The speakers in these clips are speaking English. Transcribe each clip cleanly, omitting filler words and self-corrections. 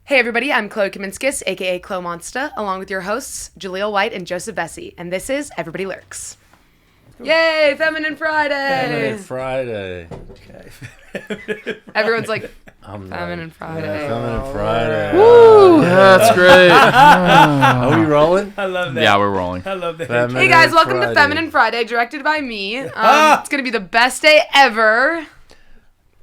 Hey everybody, I'm Chloe Kaminskis, aka Chlomonsta, along with your hosts, Jaleel White and Joseph Vecsey, and this is Everybody Lurks. Yay, Feminine Friday! Feminine Friday. Okay. Everyone's like, Feminine Friday. Yeah, Feminine Friday. Woo! Yeah, that's great. Are we rolling? I love that. Yeah, we're rolling. I love that. Feminine Hey guys, welcome Friday. to Feminine Friday, directed by me. It's going to be the best day ever.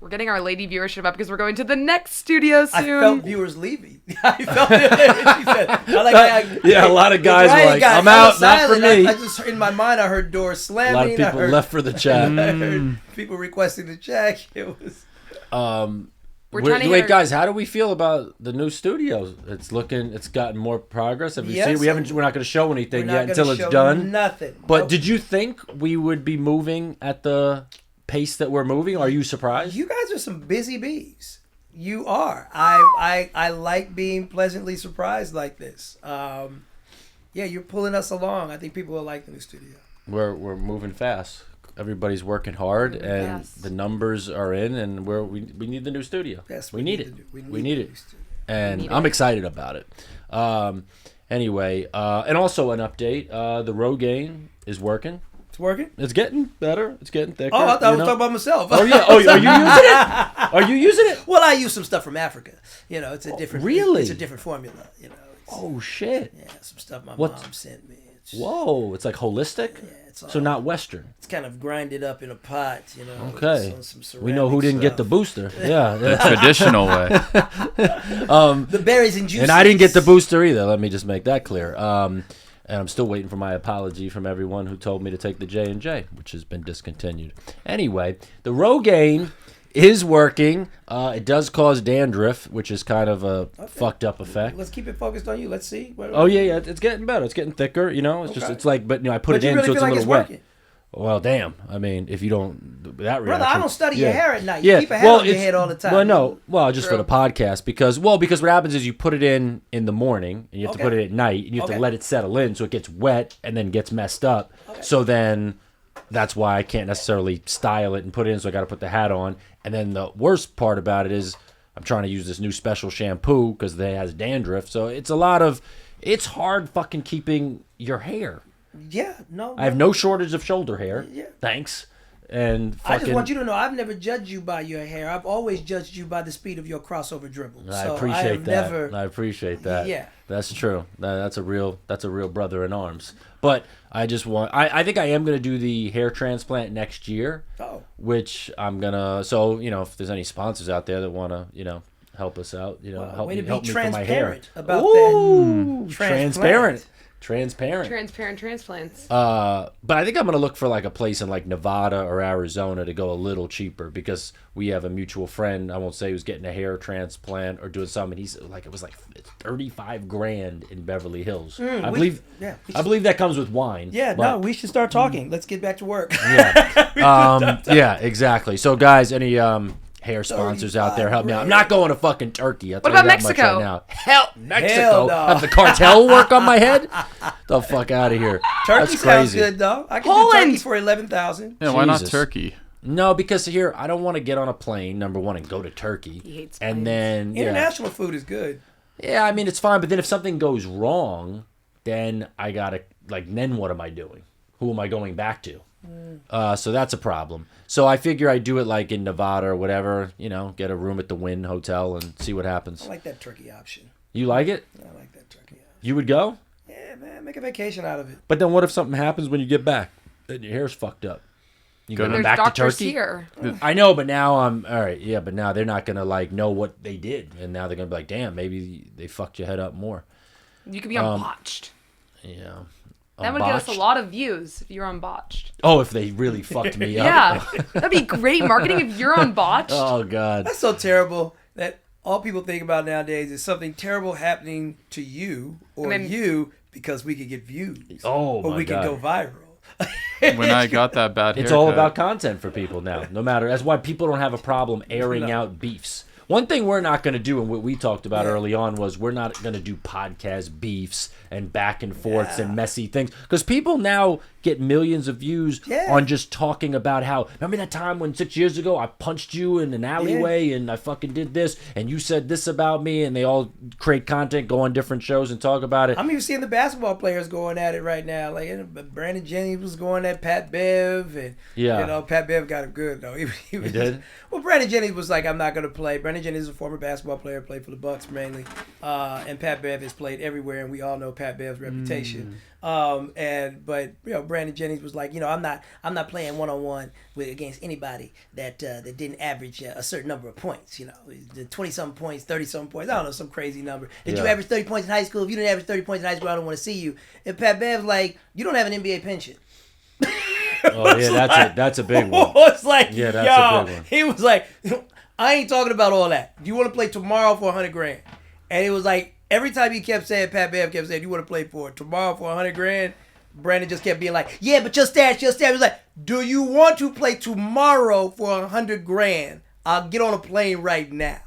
We're getting our lady viewership up because we're going to the next studio soon. I felt viewers leaving. I felt it. She said, Yeah, a lot of guys were like, guys, I'm out, not for silent. me. I just, in my mind, I heard doors A slamming. lot of people I heard, left for the chat. I heard people requesting the check. It was... We're trying to Wait, hear- guys, how do we feel about the new studio? It's gotten more progress. Have you Yes. seen? We're not going to show anything We're not yet gonna until it's show done. Nothing. But Nope. did you think we would be moving at the pace that we're moving? Are you surprised? You guys are some busy bees. You are. I like being pleasantly surprised like this. Yeah, you're pulling us along. I think people will like the new studio. We're moving fast. Everybody's working hard, and Yes. the numbers are in, and we need the new studio. Yes, we need it. We need the it, new studio. and need I'm it. excited about it. Anyway, and also an update: the Rogaine is working. It's working? It's getting better. It's getting thicker. Oh, I thought I you was know? talking about myself. Oh yeah. Oh, are you using it? Are you using it? Well, I use some stuff from Africa. You know, it's a different. really? It's a different formula. You know. It's, Oh shit! yeah, some stuff my What- mom sent me. It's, Whoa! It's like holistic. Yeah, it's all, So not Western. It's kind of grinded up in a pot. You know. Okay. It's on some We know who ceramic didn't get the stuff. booster. Yeah. The traditional way. The berries and juices. And I didn't get the booster either. Let me just make that clear. And I'm still waiting for my apology from everyone who told me to take the J&J, which has been discontinued. Anyway, the Rogaine is working. It does cause dandruff, which is kind of a fucked up effect. Let's keep it focused on you. Let's see. Oh yeah, it's getting better. It's getting thicker. You know, it's just Okay. it's like, but I put But it you in, really so it's feel a like little it's wet. working. Well, damn. I mean, if you don't that reaction, Brother, I don't study your yeah. hair at night. You Yeah, keep a hat on your head all the time. Well, no, just for True. the podcast because what happens is you put it in the morning and you have to Okay. put it at night and you have to Okay. let it settle in so it gets wet and then gets messed up. Okay. So then that's why I can't necessarily style it and put it in. So I got to put the hat on. And then the worst part about it is I'm trying to use this new special shampoo because it has dandruff. So it's it's hard fucking keeping your hair. Yeah, no. I have no shortage of shoulder hair. Yeah. Thanks. And I fucking, just want you to know I've never judged you by your hair. I've always judged you by the speed of your crossover dribble. I So appreciate have that. Never, I appreciate that. Yeah. That's true. That's a real brother in arms. But I just want I think I am gonna do the hair transplant next year. Oh. Which I'm gonna so, if there's any sponsors out there that wanna, help us out, help way me to be help me for my hair. transparent about Ooh, that. transparent. Transparent transplants. But I think I'm gonna look for like a place in like Nevada or Arizona to go a little cheaper because we have a mutual friend. I won't say who's getting a hair transplant or doing something. He's like it was like $35,000 in Beverly Hills. I believe that comes with wine. Yeah, but- no, we should start talking. Let's get back to work. yeah, exactly. So guys, any hair sponsors out there, help me out. I'm not going to fucking Turkey. I'll tell What you about that much Mexico? right now. Hell, Mexico. Hell no. Have the cartel work on my head? The fuck out of here. Turkey That's sounds crazy. good though. I can Poland. do turkey for 11,000. Yeah, why not Jesus. turkey? No, because here I don't want to get on a plane. Number one, and go to Turkey, He hates and planes. then International food is good. yeah, I mean it's fine. But then if something goes wrong, then I gotta then what am I doing? Who am I going back to? So that's a problem. So I figure I do it like in Nevada or whatever. Get a room at the Wynn Hotel and see what happens. I like that turkey option. You like it? I like that turkey option. You would go? Yeah, man, make a vacation out of it. But then what if something happens when you get back? Then your hair's fucked up. You Go going There's back to doctors Turkey? here. I know, but now I'm all right. Yeah, but now they're not gonna know what they did, and now they're gonna be like, "Damn, maybe they fucked your head up more." You could be unbotched. Yeah. That would get us a Unbotched? lot of views if you're unbotched. Oh, if they really fucked me up. Yeah, that'd be great marketing if you're unbotched. Oh God. That's so terrible that all people think about nowadays is something terrible happening to you or And then- you because we could get views. Oh or my we God. can go viral. When I got that bad It's haircut, all about content for people now. No matter. That's why people don't have a problem airing out beefs. One thing we're not going to do, and what we talked about early on, was we're not going to do podcast beefs and back and forths and messy things. Because people now get millions of views on just talking about how, remember that time when 6 years ago I punched you in an alleyway and I fucking did this and you said this about me, and they all create content, go on different shows and talk about it. I'm even seeing the basketball players going at it right now. Like Brandon Jennings was going at Pat Bev, and you know, Pat Bev got him good though. He did? Well, Brandon Jennings was like, I'm not going to play. Brandon Jennings is a former basketball player, played for the Bucks mainly, and Pat Bev has played everywhere, and we all know Pat Bev's reputation. But you know, Brandon Jennings was like, you know, I'm not playing one-on-one against anybody that didn't average a certain number of points. You know, 20-something points, 30-something points. I don't know, some crazy number. Did you average 30 points in high school? If you didn't average 30 points in high school, I don't want to see you. And Pat Bev's like, you don't have an NBA pension. Oh yeah, that's a big one. It's like, yeah, that's a big one. He was like, I ain't talking about all that. Do you want to play tomorrow for $100,000? And it was like, every time he kept saying, Pat Bev kept saying, you want to play for tomorrow for $100,000? Brandon just kept being like, yeah, but just that. He was like, do you want to play tomorrow for $100,000? I'll get on a plane right now.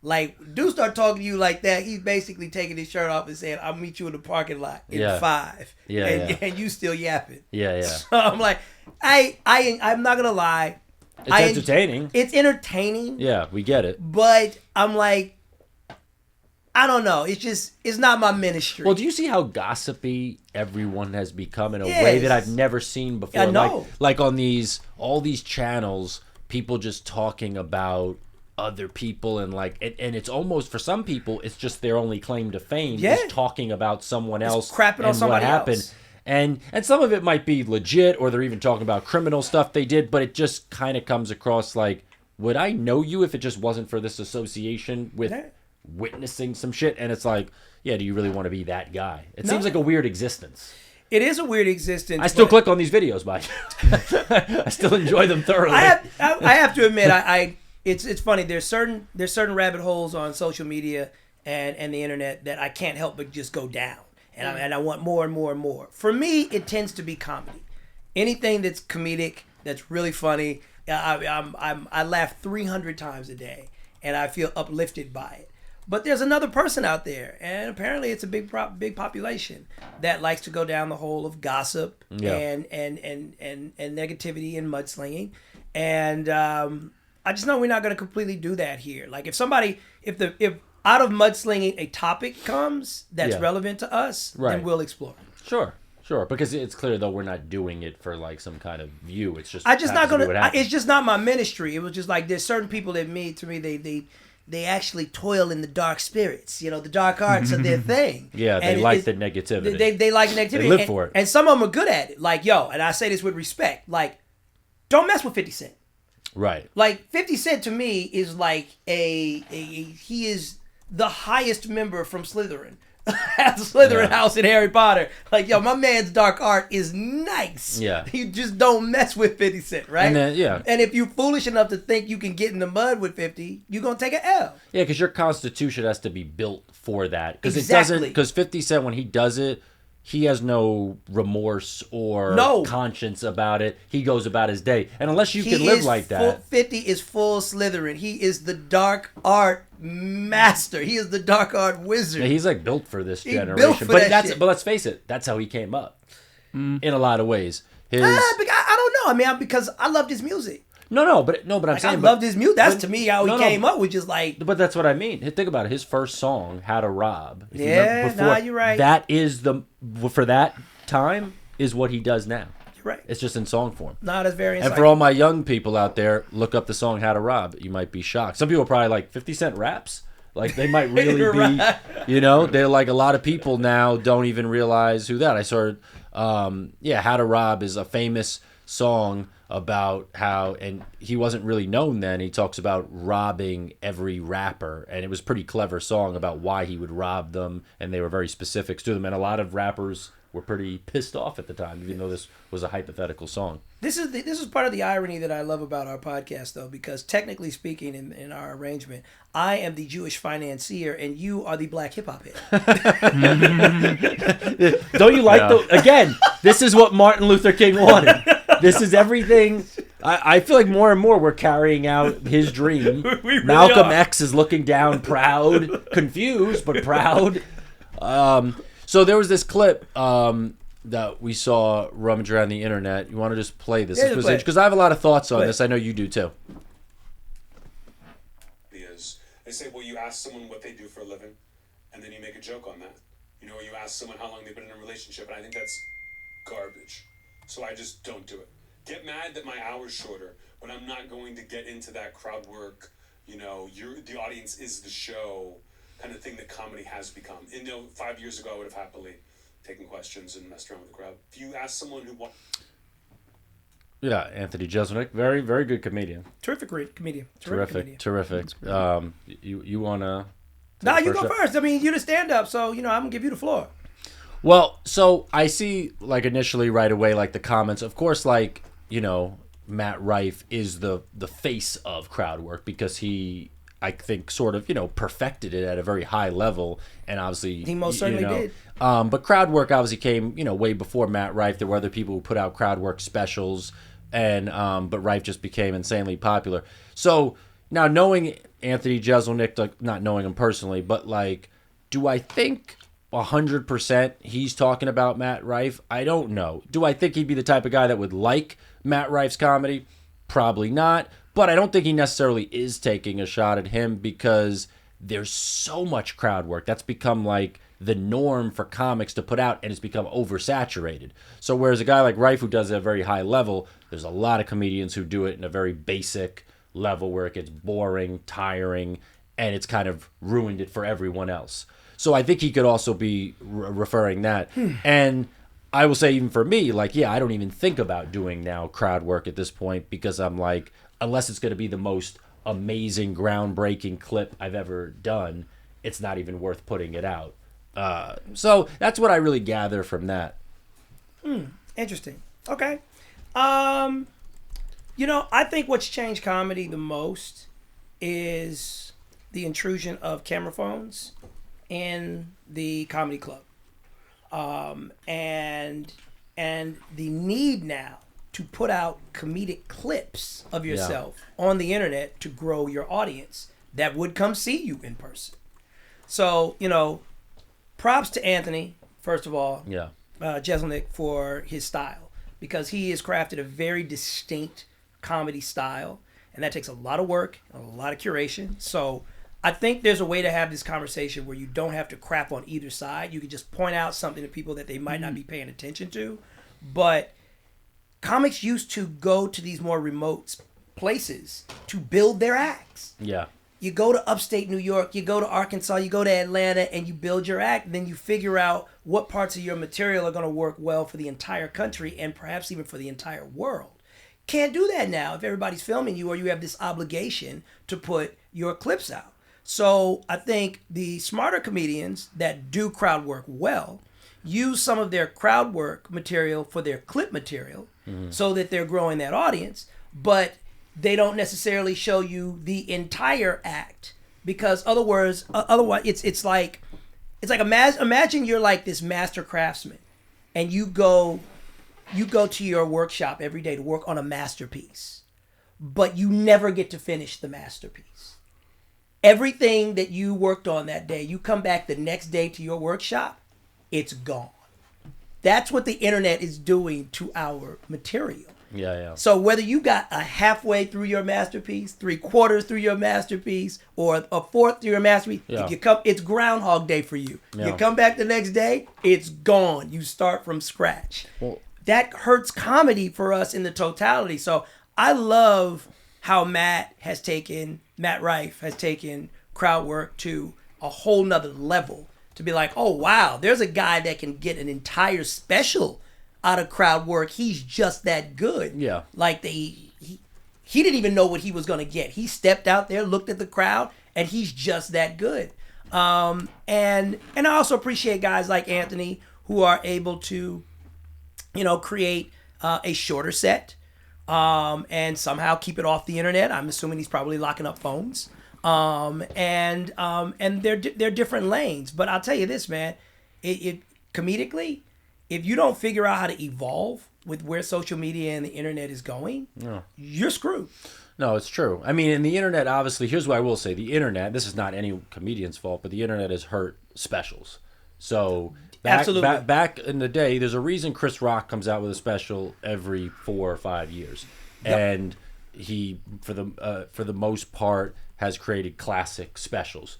Like, dude start talking to you like that, he's basically taking his shirt off and saying, I'll meet you in the parking lot in 5. And you still yapping. Yeah. So I'm like, I'm not gonna lie. It's entertaining. It's entertaining. Yeah, we get it. But I'm like, I don't know. It's not my ministry. Well, do you see how gossipy everyone has become in a way that I've never seen before? I know. Like on all these channels, people just talking about other people and it's almost, for some people, it's just their only claim to fame is talking about someone else, crapping on somebody else. And some of it might be legit, or they're even talking about criminal stuff they did, but it just kind of comes across like, would I know you if it just wasn't for this association with witnessing some shit? And it's like, yeah, do you really want to be that guy? It seems like a weird existence. It is a weird existence. I still click on these videos, by I still enjoy them thoroughly. I have to admit, it's funny. There's certain rabbit holes on social media and the internet that I can't help but just go down, and I want more and more and more. For me, it tends to be comedy. Anything that's comedic, that's really funny. I laugh 300 times a day, and I feel uplifted by it. But there's another person out there, and apparently it's a big population that likes to go down the hole of gossip and negativity and mudslinging. And I just know we're not going to completely do that here. Like if out of mudslinging a topic comes that's relevant to us, then we'll explore it. Sure, because it's clear though we're not doing it for like some kind of view. It's just it's just not my ministry. It was just like there's certain people that they actually toil in the dark spirits. You know, the dark arts are their thing. Yeah, they like the negativity. They like negativity. They live for it. And some of them are good at it. Like, and I say this with respect, like, don't mess with 50 Cent. Right. Like 50 Cent to me is like he is the highest member from Slytherin. Slytherin house in Harry Potter. Like, my man's dark art is nice. Yeah. You just don't mess with 50 Cent, right? And then, and if you're foolish enough to think you can get in the mud with 50, you're going to take an L. Yeah, because your constitution has to be built for that. Because exactly. Because 50 Cent, when he does it, he has no remorse or conscience about it. He goes about his day. And unless you can live like that. 50 is full Slytherin. He is the dark art master. He is the dark art wizard. Yeah, he's like built for this generation. Built for but let's face it, that's how he came up. In a lot of ways. I don't know. I mean, because I loved his music. But I'm saying, I loved his music. That's to me how he came up with just like. But that's what I mean. Think about it. His first song, "How to Rob." You're right. That is for that time is what he does now. You're right. It's just in song form. That's very insightful. And for all my young people out there, look up the song "How to Rob." You might be shocked. Some people are probably like 50 Cent raps. Like they might really be, they're like a lot of people now don't even realize who that. I saw, "How to Rob" is a famous song about how, and he wasn't really known then, he talks about robbing every rapper, and it was a pretty clever song about why he would rob them, and they were very specifics to them, and a lot of rappers were pretty pissed off at the time, even though this was a hypothetical song. This is part of the irony that I love about our podcast, though, because technically speaking, in our arrangement, I am the Jewish financier and you are the black hip hop head. Don't you like again? This is what Martin Luther King wanted. This is everything I feel like more and more we're carrying out his dream. We really Malcolm are. X is looking down, proud, confused, but proud. So there was this clip that we saw rummage around the internet. You want to just play this? Yeah, play it. Because I have a lot of thoughts on Play it. this. I know you do too. They say, well, you ask someone what they do for a living, and then you make a joke on that. You know, or you ask someone how long they've been in a relationship, and I think that's garbage. So I just don't do it. Get mad that my hour's shorter, but I'm not going to get into that crowd work, you know, the audience is the show kind of thing that comedy has become. And, 5 years ago, I would have happily taken questions and messed around with the crowd. If you ask someone who wants... Yeah, Anthony Jeselnik, very, very good comedian. Terrific comedian. Terrific. You wanna? No, you go first. I mean, you're the stand-up, so I'm gonna give you the floor. Well, so I see like initially right away like the comments. Of course, like Matt Rife is the face of crowd work because he, I think, sort of perfected it at a very high level, and obviously He most certainly did. But crowd work obviously came way before Matt Rife. There were other people who put out crowd work specials, and but Rife just became insanely popular. So now knowing Anthony Jeselnik, like not knowing him personally, but like, do I think 100% he's talking about Matt Rife? I don't know. Do I think he'd be the type of guy that would like Matt Rife's comedy? Probably not. But I don't think he necessarily is taking a shot at him because there's so much crowd work. That's become like the norm for comics to put out, and it's become oversaturated. So whereas a guy like Rife who does it at a very high level, there's a lot of comedians who do it in a very basic level where it gets boring, tiring, and it's kind of ruined it for everyone else. So I think he could also be referring that. And I will say even for me, like, yeah, I don't even think about doing now crowd work at this point because I'm like, unless it's going to be the most amazing, groundbreaking clip I've ever done, it's not even worth putting it out. So that's what I really gather from that. Interesting. Okay. I think what's changed comedy the most is the intrusion of camera phones in the comedy club. And the need now to put out comedic clips of yourself on the internet to grow your audience that would come see you in person. So, props to Anthony, first of all, Jeselnik, for his style, because he has crafted a very distinct comedy style, and that takes a lot of work, a lot of curation. So I think there's a way to have this conversation where you don't have to crap on either side. You can just point out something to people that they might not be paying attention to. But comics used to go to these more remote places to build their acts. Yeah. You go to upstate New York, you go to Arkansas, you go to Atlanta, and you build your act. And then you figure out what parts of your material are going to work well for the entire country and perhaps even for the entire world. Can't do that now if everybody's filming you or you have this obligation to put your clips out. So I think the smarter comedians that do crowd work well use some of their crowd work material for their clip material so that they're growing that audience, but they don't necessarily show you the entire act because otherwise it's like imagine you're like this master craftsman and you go to your workshop every day to work on a masterpiece, but you never get to finish the masterpiece. Everything that you worked on that day, you come back the next day to your workshop, it's gone. That's what the internet is doing to our material. Yeah. So whether you got a halfway through your masterpiece, 3/4 through your masterpiece, or a fourth through your masterpiece, if you come, it's Groundhog Day for you. You come back the next day, it's gone. You start from scratch. Well, that hurts comedy for us in the totality. So I love how Matt Rife has taken crowd work to a whole nother level. To be like, oh wow, there's a guy that can get an entire special out of crowd work. He's just that good. Yeah. Like he didn't even know what he was gonna get. He stepped out there, looked at the crowd, and he's just that good. And I also appreciate guys like Anthony who are able to, create a shorter set, and somehow keep it off the internet. I'm assuming he's probably locking up phones. And they're different lanes. But I'll tell you this, man, it comedically, if you don't figure out how to evolve with where social media and the internet is going, No. you're screwed. No, it's true. I mean, in the internet, obviously, here's what I will say. The internet, this is not any comedian's fault, but the internet has hurt specials. So Absolutely. back in the day, there's a reason Chris Rock comes out with a special every 4 or 5 years. Yep. And he, for the most part, has created classic specials.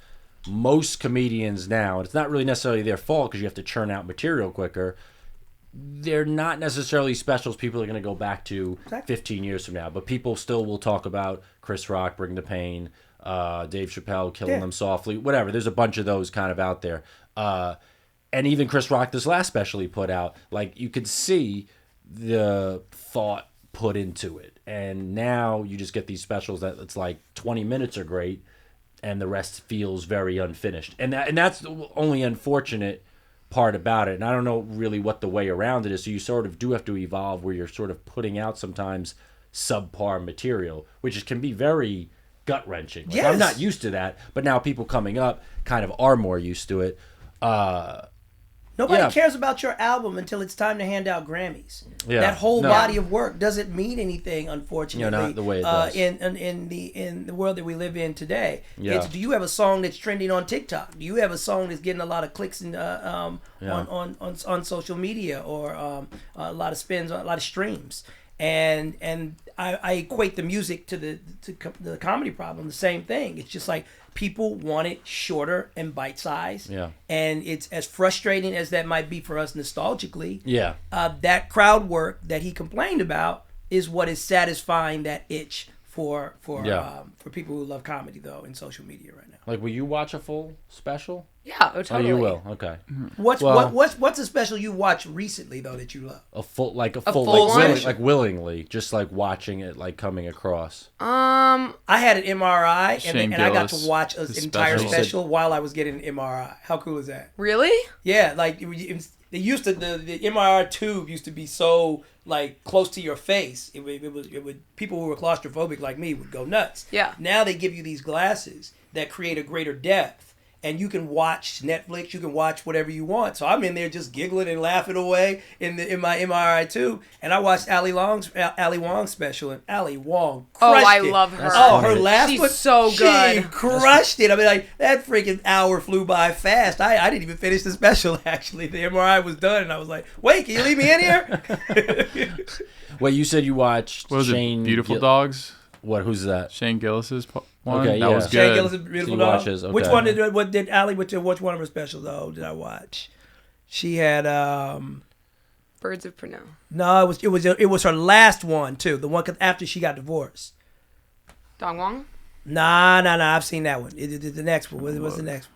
Most comedians now, and it's not really necessarily their fault because you have to churn out material quicker, they're not necessarily specials people are going to go back to 15 years from now. But people still will talk about Chris Rock, Bring the Pain, Dave Chappelle, Killing Them Softly, whatever. There's a bunch of those kind of out there. And even Chris Rock, this last special he put out, like you could see the thought put into it. And now you just get these specials that it's like 20 minutes are great and the rest feels very unfinished. And that's the only unfortunate part about it. And I don't know really what the way around it is. So you sort of do have to evolve where you're sort of putting out sometimes subpar material, which can be very gut-wrenching. Like, Yes. I'm not used to that, but now people coming up kind of are more used to it. Nobody cares about your album until it's time to hand out Grammys. Yeah. That whole No. body of work doesn't mean anything, unfortunately. Not the way it does. In the world that we live in today. Yeah. Do you have a song that's trending on TikTok? Do you have a song that's getting a lot of clicks on social media or a lot of spins, a lot of streams? And I equate the music to the comedy problem. The same thing. It's just like people want it shorter and bite sized. Yeah. And it's as frustrating as that might be for us nostalgically. Yeah. That crowd work that he complained about is what is satisfying that itch for people who love comedy though in social media right now. Like, will you watch a full special? Yeah, oh, totally. Oh, you will. Okay. What's a special you watched recently though that you love? A full full one? like willingly, just like watching it, like coming across. I had an MRI Shane and I got Gillis, to watch an his entire special. special while I was getting an MRI. How cool is that? Really? Yeah, like they used to the MRI tube used to be so like close to your face. It would people who were claustrophobic like me would go nuts. Yeah. Now they give you these glasses that create a greater depth, and you can watch Netflix. You can watch whatever you want. So I'm in there just giggling and laughing away in my MRI tube, and I watched Ali Wong's special, and Ali Wong crushed I it. love her. Oh, her last She's one, so She good. crushed it. I mean, like that freaking hour flew by fast. I didn't even finish the special. Actually, the MRI was done, and I was like, "Wait, can you leave me in here?" Wait, you said you watched What was Shane it? Beautiful Dogs? What? Who's that? Shane Gillis's one? Okay, that yeah. was Shane good. Gillis' Beautiful She Dog. watches, okay. Which one did Ali? Which one of her specials though did I watch? She had Birds of Prey. no, it was her last one too. The one after she got divorced. Dong Wong? Nah. I've seen that one. The next one. What's the next one?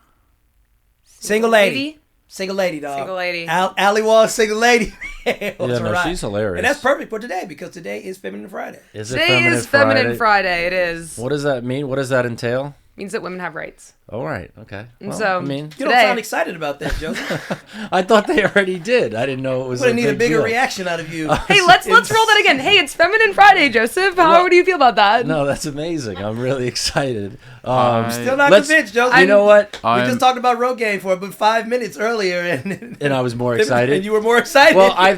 Single Lady. Single Lady, dog. Single Lady. Ali Wall's Single Lady. She's hilarious. And that's perfect for today because today is Feminine Friday. Is it Today is Feminine Friday. It is. What does that mean? What does that entail? Means that women have rights. All right. Okay. And so, I mean, You don't today, sound excited about that, Joseph. I thought they already did. I didn't know it was. I'm gonna need a big bigger deal. reaction out of you. hey, let's roll that again. Hey, it's Feminine Friday, Joseph. How do you feel about that? No, that's amazing. I'm really excited. Still not let's- convinced, Joseph. You know what? We just talked about Road Game for about 5 minutes earlier, And I was more excited. and you were more excited. Well, I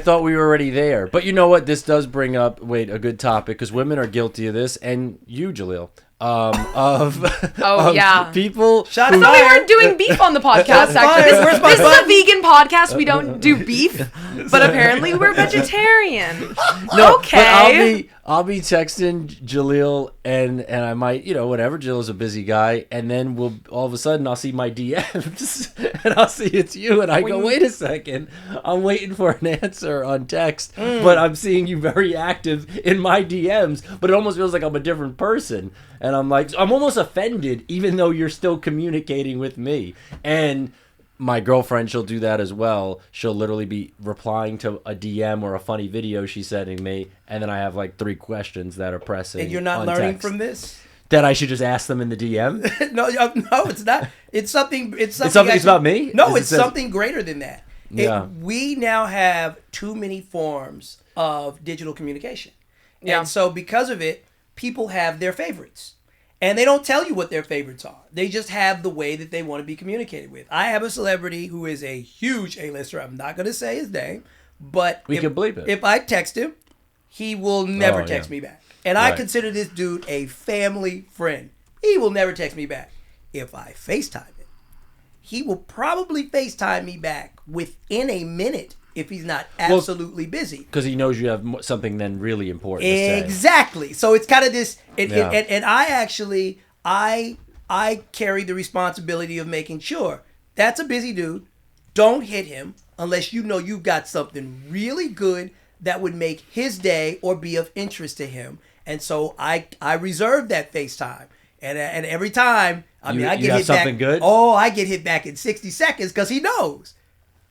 thought we were already there. But you know what? This does bring up a good topic because women are guilty of this, and you, Jaleel. Of people. Shots I thought we fired. weren't doing beef on the podcast, actually. fired. Where's my This is a button? vegan podcast. We don't do beef, but apparently we're vegetarian. No, Okay. But I'll be texting Jaleel and I might, whatever. Jaleel's a busy guy, and then all of a sudden I'll see my DMs and I'll see it's you, and I go, wait a second, I'm waiting for an answer on text, but I'm seeing you very active in my DMs, but it almost feels like I'm a different person, and I'm like, I'm almost offended, even though you're still communicating with me, and. My girlfriend, she'll do that as well. She'll literally be replying to a DM or a funny video she's sending me, and then I have like 3 questions that are pressing. And you're not on learning text. from this? That I should just ask them in the DM? No, it's not. It's something. It's It's about me? No, It it's says- something greater than that. Yeah. We now have too many forms of digital communication, Yeah. and so because of it, people have their favorites. And they don't tell you what their favorites are. They just have the way that they want to be communicated with. I have a celebrity who is a huge A-lister. I'm not going to say his name, But We can believe it. If I text him, he will never text me back. And I Right. consider this dude a family friend. He will never text me back. If I FaceTime him, he will probably FaceTime me back within a minute if he's not absolutely busy. Because he knows you have something then really important to say. Exactly. So it's kind of this, Yeah. and I actually, I carry the responsibility of making sure that's a busy dude. Don't hit him unless you know you've got something really good that would make his day or be of interest to him. And so I reserve that FaceTime. And every time, I get you have hit back. something good? Oh, I get hit back in 60 seconds because he knows.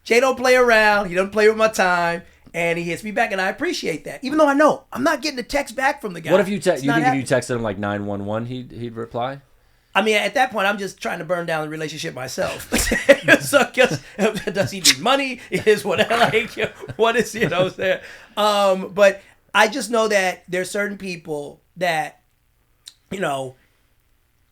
Jay don't play around. He doesn't play with my time. And he hits me back, and I appreciate that. Even though I know I'm not getting a text back from the guy. What if you It's you not think if you happening. texted him like 911, he'd reply? I mean, at that point, I'm just trying to burn down the relationship myself. So, does he need money? Is what what is there? But I just know that there's certain people that,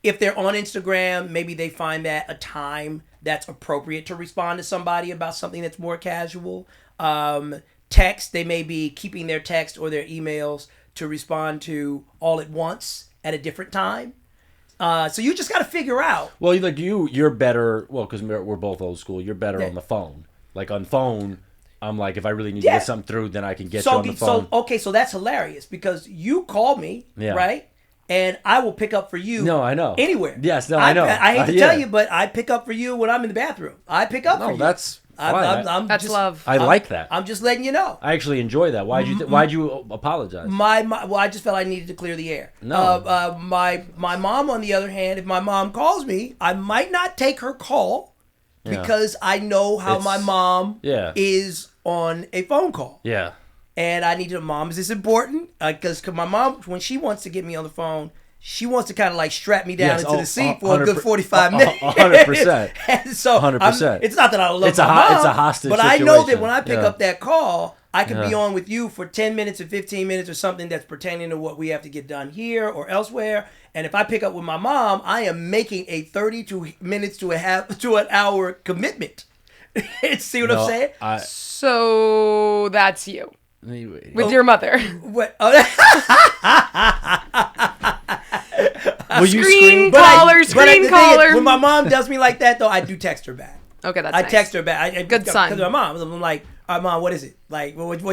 if they're on Instagram, maybe they find that a time that's appropriate to respond to somebody about something that's more casual. Text, they may be keeping their text or their emails to respond to all at once at a different time. So you just got to figure out. Well, you're better. Well, because we're both old school. You're better on the phone. Like on phone, I'm like, if I really need to get something through, then I can get you on the phone. So that's hilarious because you call me, Yeah. right? And I will pick up for you. No, I know. Anywhere. Yes, no, I know. I hate to Yeah. tell you, but I pick up for you when I'm in the bathroom. I pick up for No, you. that's fine. That's love. I like that. I'm just letting you know. I actually enjoy that. Why'd you apologize? Well, I just felt I needed to clear the air. No. My mom, on the other hand, if my mom calls me, I might not take her call because I know how my mom is on a phone call. Yeah. And I need to, Mom, is this important? Because my mom, when she wants to get me on the phone, she wants to kind of like strap me down into the seat for a good 45 minutes. 100%. And so 100%. it's not that I love It's my mom, it's a hostage but I know that situation. when I pick Yeah. up that call, I could be on with you for 10 minutes or 15 minutes or something that's pertaining to what we have to get done here or elsewhere. And if I pick up with my mom, I am making a 32 minutes to an hour commitment. See what I'm saying? So that's you Anyway. with your mother. What? Will you Screen scream? caller, the screen thing is, caller. when my mom does me like that, though, I do text her back. Okay, that's I nice. text her back. Good son. Because my mom, I'm like, all right, Mom, what is it? Like, what do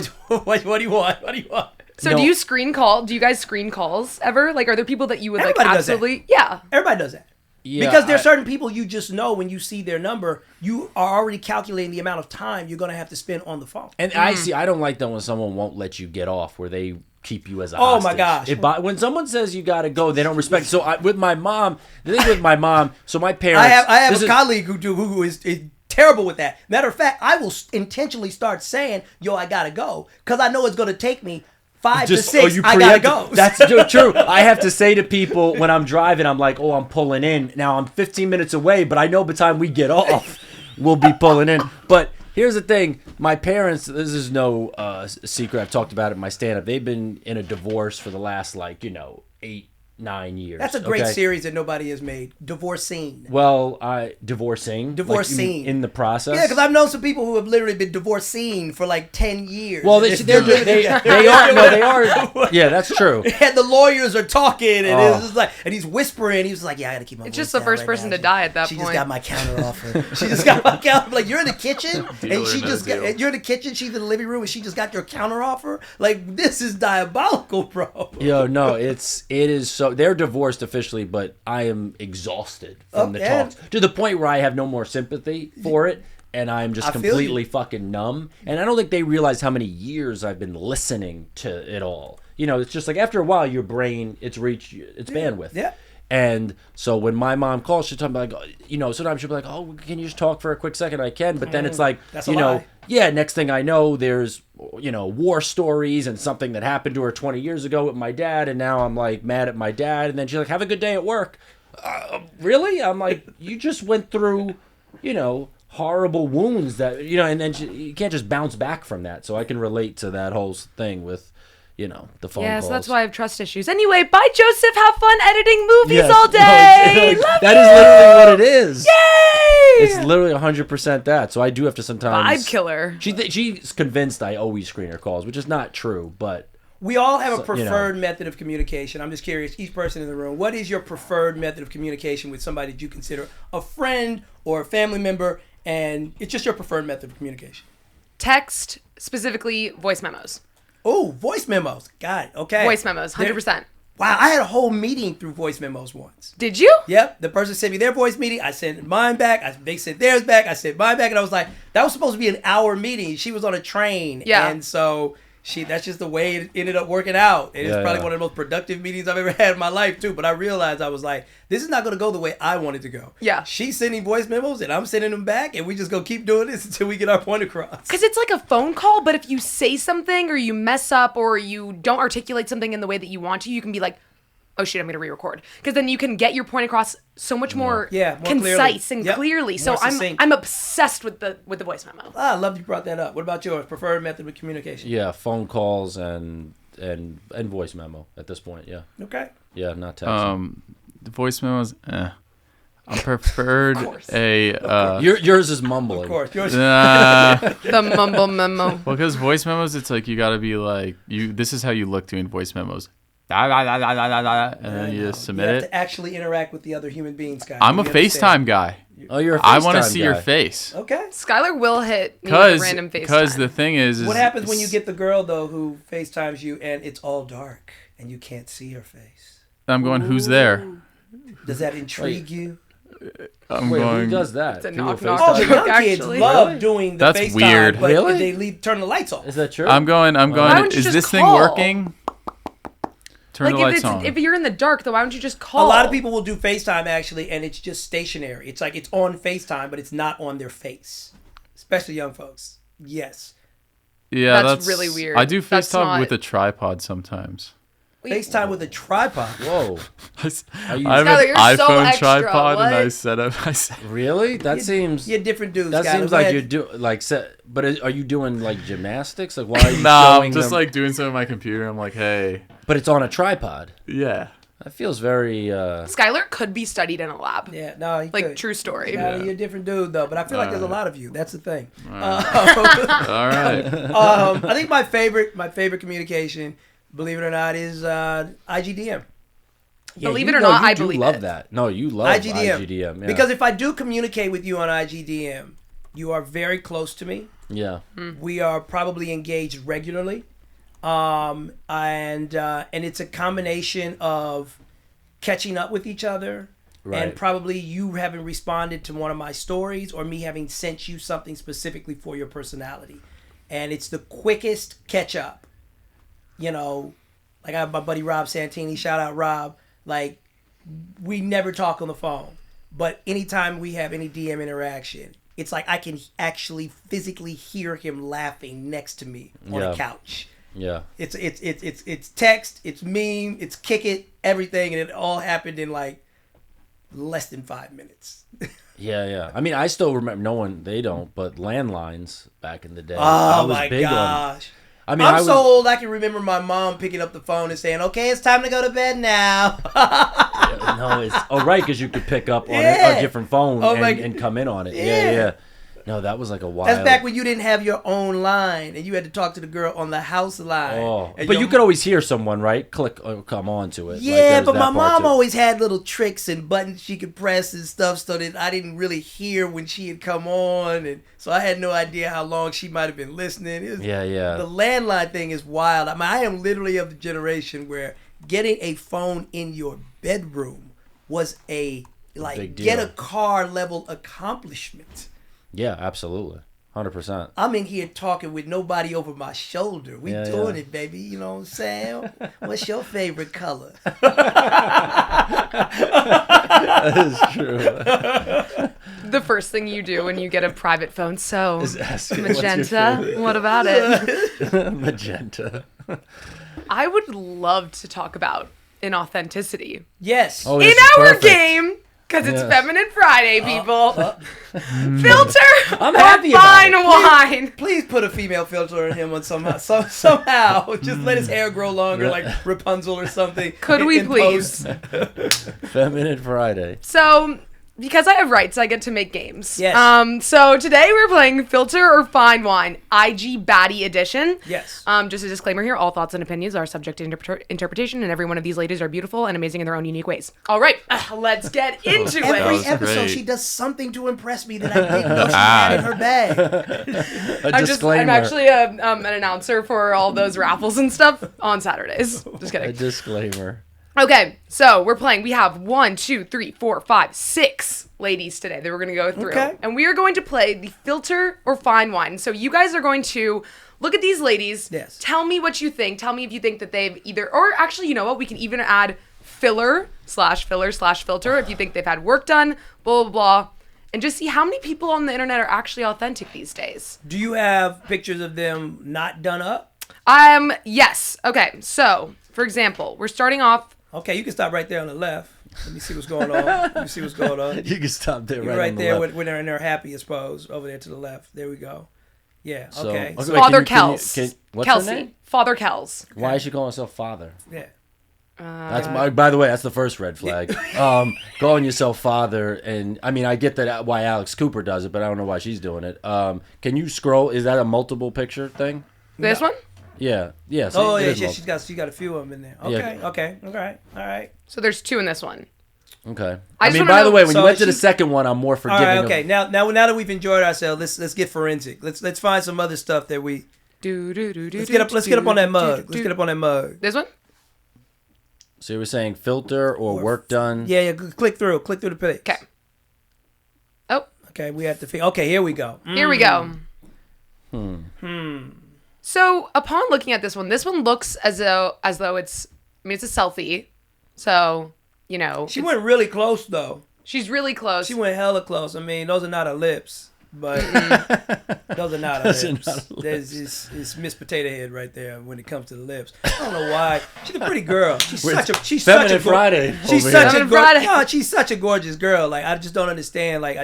you want? What do you want? So No. do you screen call? Do you guys screen calls ever? Like, are there people that you would Everybody like does that. absolutely? Yeah. Everybody does that. Yeah, Because there's certain people you just know when you see their number, you are already calculating the amount of time you're going to have to spend on the phone. And I don't like that when someone won't let you get off, where they keep you as a Oh, hostage. my gosh. When someone says you got to go, they don't respect. So with my mom, the thing with my mom, so my parents. I have this a is- colleague who is terrible with that. Matter of fact, I will intentionally start saying, yo, I got to go. Because I know it's going to take me 5 to 6. I got to go. That's true. I have to say to people when I'm driving, I'm like, oh, I'm pulling in. Now I'm 15 minutes away, but I know by the time we get off, we'll be pulling in. But here's the thing. My parents, this is no secret. I've talked about it in my stand-up. They've been in a divorce for the last, 8-9 years. That's a great okay? series that nobody has made. Divorcing. Well, divorcing. Divorcing. Like in the process. Yeah, because I've known some people who have literally been divorcing for like 10 years. Well, they are. No, they are. Yeah, that's true. And the lawyers are talking, and Oh. it's just like, and he's whispering. He was like, "Yeah, I got to keep my." It's voice just the down first right person now. to die at that She point. just got my counter offer. She just got my counter. Like, you're in the kitchen, and Deal or she no just got. deal. And you're in the kitchen. She's in the living room, and she just got your counter offer. Like, this is diabolical, bro. Yo, no, it is so. They're divorced officially, but I am exhausted from the Okay. talks to the point where I have no more sympathy for it, and I'm just I feel completely you. fucking numb. And I don't think they realize how many years I've been listening to it all. It's just like after a while, your brain it's reached its bandwidth. Yeah. And so when my mom calls, she's talking about, like, sometimes she'll be like, oh, can you just talk for a quick second? I can. But then it's like, That's a lie. yeah, next thing I know, there's, war stories and something that happened to her 20 years ago with my dad. And now I'm like mad at my dad. And then she's like, have a good day at work. Really? I'm like, you just went through, horrible wounds that, and then you can't just bounce back from that. So I can relate to that whole thing with, the phone Yeah, calls. so that's why I have trust issues. Anyway, bye, Joseph. Have fun editing movies Yes. all day. No, Love that you. is literally what it is. Yay! It's literally 100% that. So I do have to sometimes. Vibe killer. She's convinced I always screen her calls, which is not true, but. We all have a preferred method of communication. I'm just curious, each person in the room, what is your preferred method of communication with somebody that you consider a friend or a family member, and it's just your preferred method of communication? Text, specifically voice memos. Oh, voice memos. Got it. Okay. Voice memos, 100%. Wow, I had a whole meeting through voice memos once. Did you? Yep, the person sent me their voice meeting. I sent mine back. They sent theirs back. I sent mine back, and I was like, that was supposed to be an hour meeting. She was on a train, and so that's just the way it ended up working out. And it's probably one of the most productive meetings I've ever had in my life too. But I realized I was like, this is not going to go the way I want it to go. Yeah. She's sending voice memos, and I'm sending them back, and we just go keep doing this until we get our point across. Because it's like a phone call, but if you say something or you mess up or you don't articulate something in the way that you want to, you can be like, oh shit, I'm going to re-record. Because then you can get your point across so much more, more concise clearly. and clearly. So I'm obsessed with the voice memo. I love you brought that up. What about yours? Preferred method of communication? Yeah, phone calls and voice memo at this point. Yeah. Okay. Yeah, not texting. The voice memos. I preferred yours is mumbling. Of course. Yours. The mumble memo. Well, because voice memos, it's like you got to be like this is how you look doing voice memos. And then you just submit you have it. to actually interact with the other human beings, guys. I'm a FaceTime guy. Oh, you're a FaceTime I want to see guy. your face. Okay. Skylar will hit me with a random FaceTime. Because the thing is What happens when you get the girl, though, who FaceTimes you and it's all dark and you can't see her face? I'm going, who's there? Does that intrigue you? I'm Wait, going. who does that? It's a People knock-knock Oh, the joke, young kids actually. love doing the That's FaceTime, weird. but Really? they turn the lights off. Is that true? I'm going. Why don't you Is just this thing call? working? Turn the Like lights on. if you're in the dark, though, why don't you just call? A lot of people will do FaceTime, actually, and it's just stationary. It's like it's on FaceTime, but it's not on their face. Especially young folks. Yes. Yeah, That's really weird. I do That's FaceTime not- with a tripod sometimes. FaceTime with a tripod. Whoa. I Are you, have Skylar, an you're so iPhone extra. tripod, and I What? set up. really? That seems. You're different dudes, That Skylar. seems Go like ahead. you're doing but are you doing like gymnastics? Like why are you Nah, showing I'm just them? like doing something on my computer. I'm like, hey, But it's on a tripod. yeah. That feels very. Skylar could be studied in a lab. Yeah, no, he Like, could. true story. Skylar, you're a different dude, though. But I feel like there's a lot of you. That's the thing. All right. I think my favorite communication, believe it or not, is IGDM. Believe it or not, I do believe love it. that. No, you love IGDM. IGDM. Yeah. Because if I do communicate with you on IGDM, you are very close to me. yeah. We are probably engaged regularly. And it's a combination of catching up with each other Right. and probably you having responded to one of my stories or me having sent you something specifically for your personality. And it's the quickest catch up. You know, like I have my buddy Rob Santini, shout out Rob. Like, we never talk on the phone, but anytime we have any DM interaction, it's like I can actually physically hear him laughing next to me on Yeah. a couch. Yeah. It's text, it's meme, it's kick it, everything, and it all happened in like less than 5 minutes. Yeah. I mean, I still remember. They don't, but landlines back in the day. Oh I was my big on. gosh. I mean, I'm so old I can remember my mom picking up the phone and saying, "Okay, it's time to go to bed now." No, it's right because you could pick up on Yeah. a different phone Oh and come in on it. Yeah. Yeah. No, that was like a while. That's back when you didn't have your own line and you had to talk to the girl on the house line. Oh, And but your- you could always hear someone, right? Click, come on to it. Like, Yeah, there's but that my part mom too. always had little tricks and buttons she could press and stuff so that I didn't really hear when she had come on. And so I had no idea how long she might have been listening. It was, Yeah. The landline thing is wild. I mean, I am literally of the generation where getting a phone in your bedroom was a, like, big get deal. a car level accomplishment. Yeah, absolutely. 100%. I'm in here talking with nobody over my shoulder. We Yeah, doing yeah. it, baby. You know what I'm saying? What's your favorite color? That is true. The first thing you do when you get a private phone. So, Is ask what's your magenta, favorite- what about it? Magenta. I would love to talk about inauthenticity. Yes. Oh, In this is our perfect. game, Because it's Yeah. Feminine Friday, people. Filter I'm or happy about fine it. wine? Please put a female filter on him on somehow. Just let his hair grow longer, like Rapunzel or something. Could we please? Feminine Friday. So, because I have rights, I get to make games. Yes. So today we're playing Filter or Fine Wine, IG Baddie Edition. Yes. Just a disclaimer here, all thoughts and opinions are subject to interpretation, and every one of these ladies are beautiful and amazing in their own unique ways. All right, let's get into Every it. episode, great. she does something to impress me that I didn't know she had in her bag. Disclaimer. I'm actually an announcer for all those raffles and stuff on Saturdays. Just A kidding. disclaimer. Okay, so we're playing. We have 1, 2, 3, 4, 5, 6 ladies today that we're going to go through. Okay. And we are going to play the Filter or Fine Wine. So you guys are going to look at these ladies. Yes. Tell me what you think. Tell me if you think that they've either, or actually, you know what? We can even add filler/filter if you think they've had work done, blah, blah, blah. And just see how many people on the internet are actually authentic these days. Do you have pictures of them not done up? Yes. Okay, so, for example, we're starting off. Okay, you can stop right there on the left. Let me see what's going on. Let me see what's going on. You can stop there You're right right on the there left. when they're in their happiest pose. Over there to the left. There we go. Yeah, So- okay. okay. So- Wait, Father can you- Kels. what's Kelsey. her name? Father Kels. Why is she calling herself father? yeah. That's by the way, that's the first red flag. Calling yourself father, and I mean, I get that why Alex Cooper does it, but I don't know why she's doing it. Can you scroll? Is that a multiple picture thing? This one? Yeah. Yeah. See, Oh it yeah, is she's got a few of them in there. Yeah. Okay, okay, all right. So there's 2 in this one. Okay. I I just mean, wanna by the know- way, when so you went to the she- second one, I'm more All forgiving. right, okay. Of, Now that we've enjoyed ourselves, let's get forensic. Let's find some other stuff that we. Let's get up on that mug. Let's get up on that mug. This one? so you were saying filter or work done? Yeah. Click through the page. Okay. Oh, Okay, we have to. Okay, here we go. here we go. So upon looking at this one looks as though it's, I mean, it's a selfie. So, you know, She went really close though. she's really close. She went hella close. I mean, those are not her lips, but those are not her Those are lips. not her There's it's Miss Potato Head right there when it comes to the lips. I don't know why. She's a pretty girl. She's such a Feminine Friday. She's over such here. a Feminine Friday. no, she's such a gorgeous girl. Like I just don't understand. Like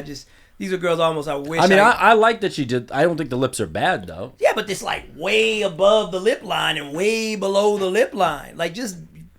these are girls almost I wish. I mean, I like that she did. I don't think the lips are bad though. yeah, but it's like way above the lip line and way below the lip line. Like just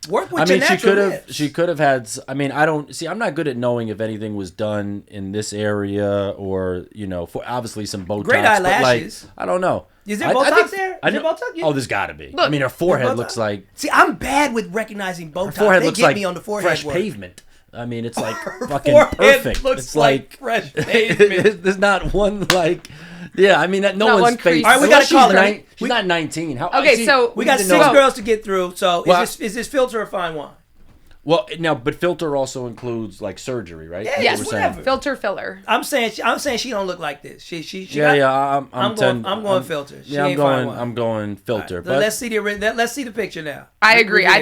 work with I your mean, she natural could have. lips. She could have had. I mean, I don't see. I'm not good at knowing if anything was done in this area or for obviously some Botox. Great but, eyelashes. I don't know. Is there I Botox think- there? I Is there know- Botox? Yeah. Oh, there's got to be. Look, I mean, her forehead Botox? looks like. See, I'm bad with recognizing Botox. Her forehead they looks get like me on the forehead fresh work. pavement. I mean, it's like Her fucking forehead perfect. looks It's like fresh pavement. There's not one like. Yeah, I mean that no Not one one's face. crease. All right, we Unless gotta call she's her. She's not 19. How, Okay, see, so We got need to 6 know- girls to get through. So Well, is this filter or fine wine? Well, now, but filter also includes like surgery, right? Yeah, That's yes, what we're saying. whatever. filter filler. I'm saying she don't look like this. She Yeah, got- yeah. I'm going filter. She Yeah, ain't fine wine. I'm going filter. Right, But let's see the picture now. I agree. Reveal. I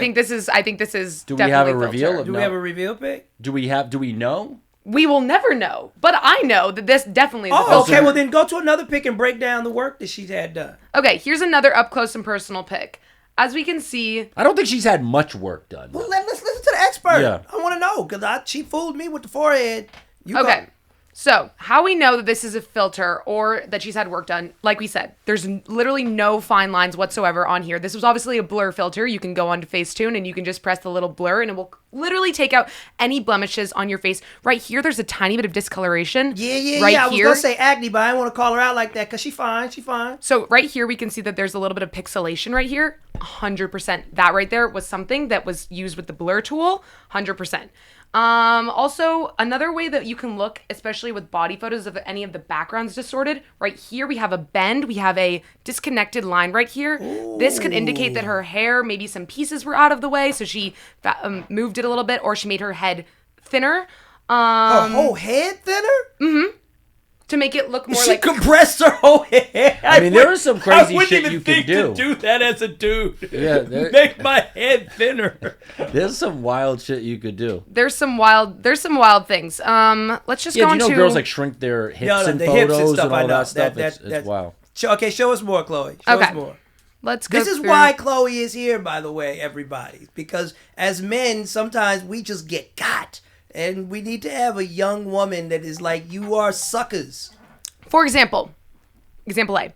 think this is Do we have definitely a reveal filter. of- Do we No. have a reveal pic? do we know? We will never know, but I know that this definitely is a Oh, filter. okay. Well, then go to another pic and break down the work that she's had done. Okay, here's another up close and personal pic. As we can see, I don't think she's had much work done. Well, let's listen to the expert. Yeah. I want to know because she fooled me with the forehead. You okay. go. So, how we know that this is a filter or that she's had work done, like we said, there's literally no fine lines whatsoever on here. This was obviously a blur filter. You can go onto Facetune and you can just press the little blur and it will literally take out any blemishes on your face. Right here, there's a tiny bit of discoloration. Yeah. Right I was here. gonna say acne, but I didn't want to call her out like that because she fine. So right here, we can see that there's a little bit of pixelation right here. 100%. That right there was something that was used with the blur tool. 100%. Also, another way that you can look, especially with body photos, if any of the background's distorted, right here we have a bend, we have a disconnected line right here. Ooh. This could indicate that her hair, maybe some pieces were out of the way, so she moved it a little bit, or she made her head thinner. Her whole head thinner? To make it look more She like... compressed her whole head. I mean, there is some crazy shit you can can do. to do that as a dude. Yeah, Make my head thinner. There's some wild shit you could do. There's some wild things. Let's just Yeah, go do into... you know girls like shrink their hips in the photos hips and stuff, and I all know. that stuff? That's It's wild. Okay, show us more, Chloe. Show Okay. us more. Let's go This is through- why Chloe is here, by the way, everybody. Because as men, sometimes we just get got. and we need to have a young woman that is like, you are suckers. For example A.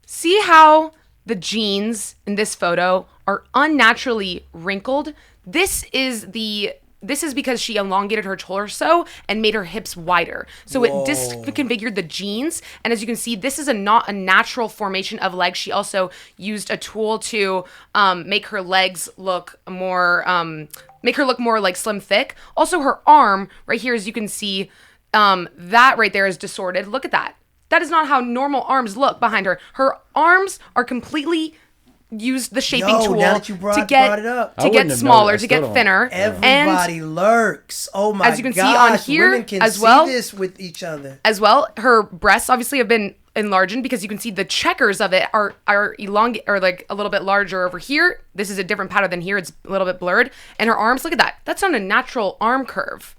See how the jeans in this photo are unnaturally wrinkled? This is because she elongated her torso and made her hips wider. So it disconfigured the jeans. And as you can see, this is not a natural formation of legs. She also used a tool to make her legs look more, like slim thick. Also, her arm right here, as you can see, that right there is distorted. Look at that. That is not how normal arms look behind her. Her arms are completely used the shaping tool now that you brought to get it up. to get smaller, to get thinner. Everybody lurks. Oh my gosh. As you can see on here, women can as well, see this with each other. As well, her breasts obviously have been enlarged because you can see the checkers of it are elongated, or like a little bit larger over here. This is a different pattern than here. It's a little bit blurred. And her arms, look at that. That's not a natural arm curve.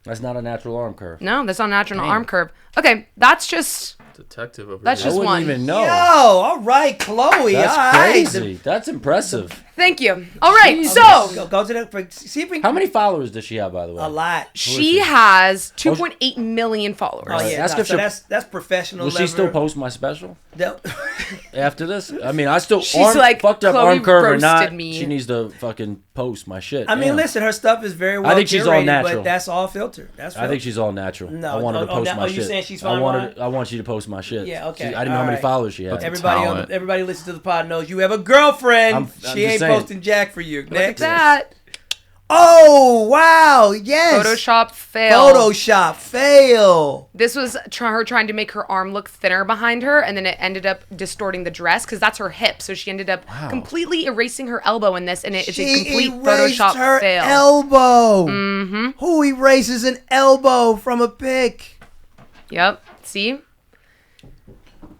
That's not a natural arm curve. No, that's not a natural arm curve. Okay, that's just detective over that's here. just I wouldn't one. even know. Yo, all right, Chloe. That's all right. crazy. That's impressive. Thank you. All right, Jesus. so Go to the see if we How many followers does she have, by the way? a lot. she has 2.8 million followers. Oh yeah, Ask no, if so she'll- that's professional. Will she still post my special They'll- after this? I mean, I still She's like, fucked up Chloe arm curve or not. roasted me. She needs to fucking post my shit. I mean, Damn. listen, her stuff is very well I think she's all curated, natural. but that's all filtered. That's I think she's all natural. No, I want her to post my you shit. saying she's I fine want wine? I want you to post my shit. Yeah, okay, I didn't know how all many right. followers she had. Talent. Everybody listen to the pod knows you have a girlfriend. I'm she just ain't saying. posting jack for you. Look Next. at that. Oh wow! Yes. Photoshop fail. Photoshop fail. This was her trying to make her arm look thinner behind her, and then it ended up distorting the dress because that's her hip. So she ended up completely erasing her elbow in this, and it's a complete erased Photoshop her fail. elbow. Mm-hmm. Who erases an elbow from a pic? Yep. See?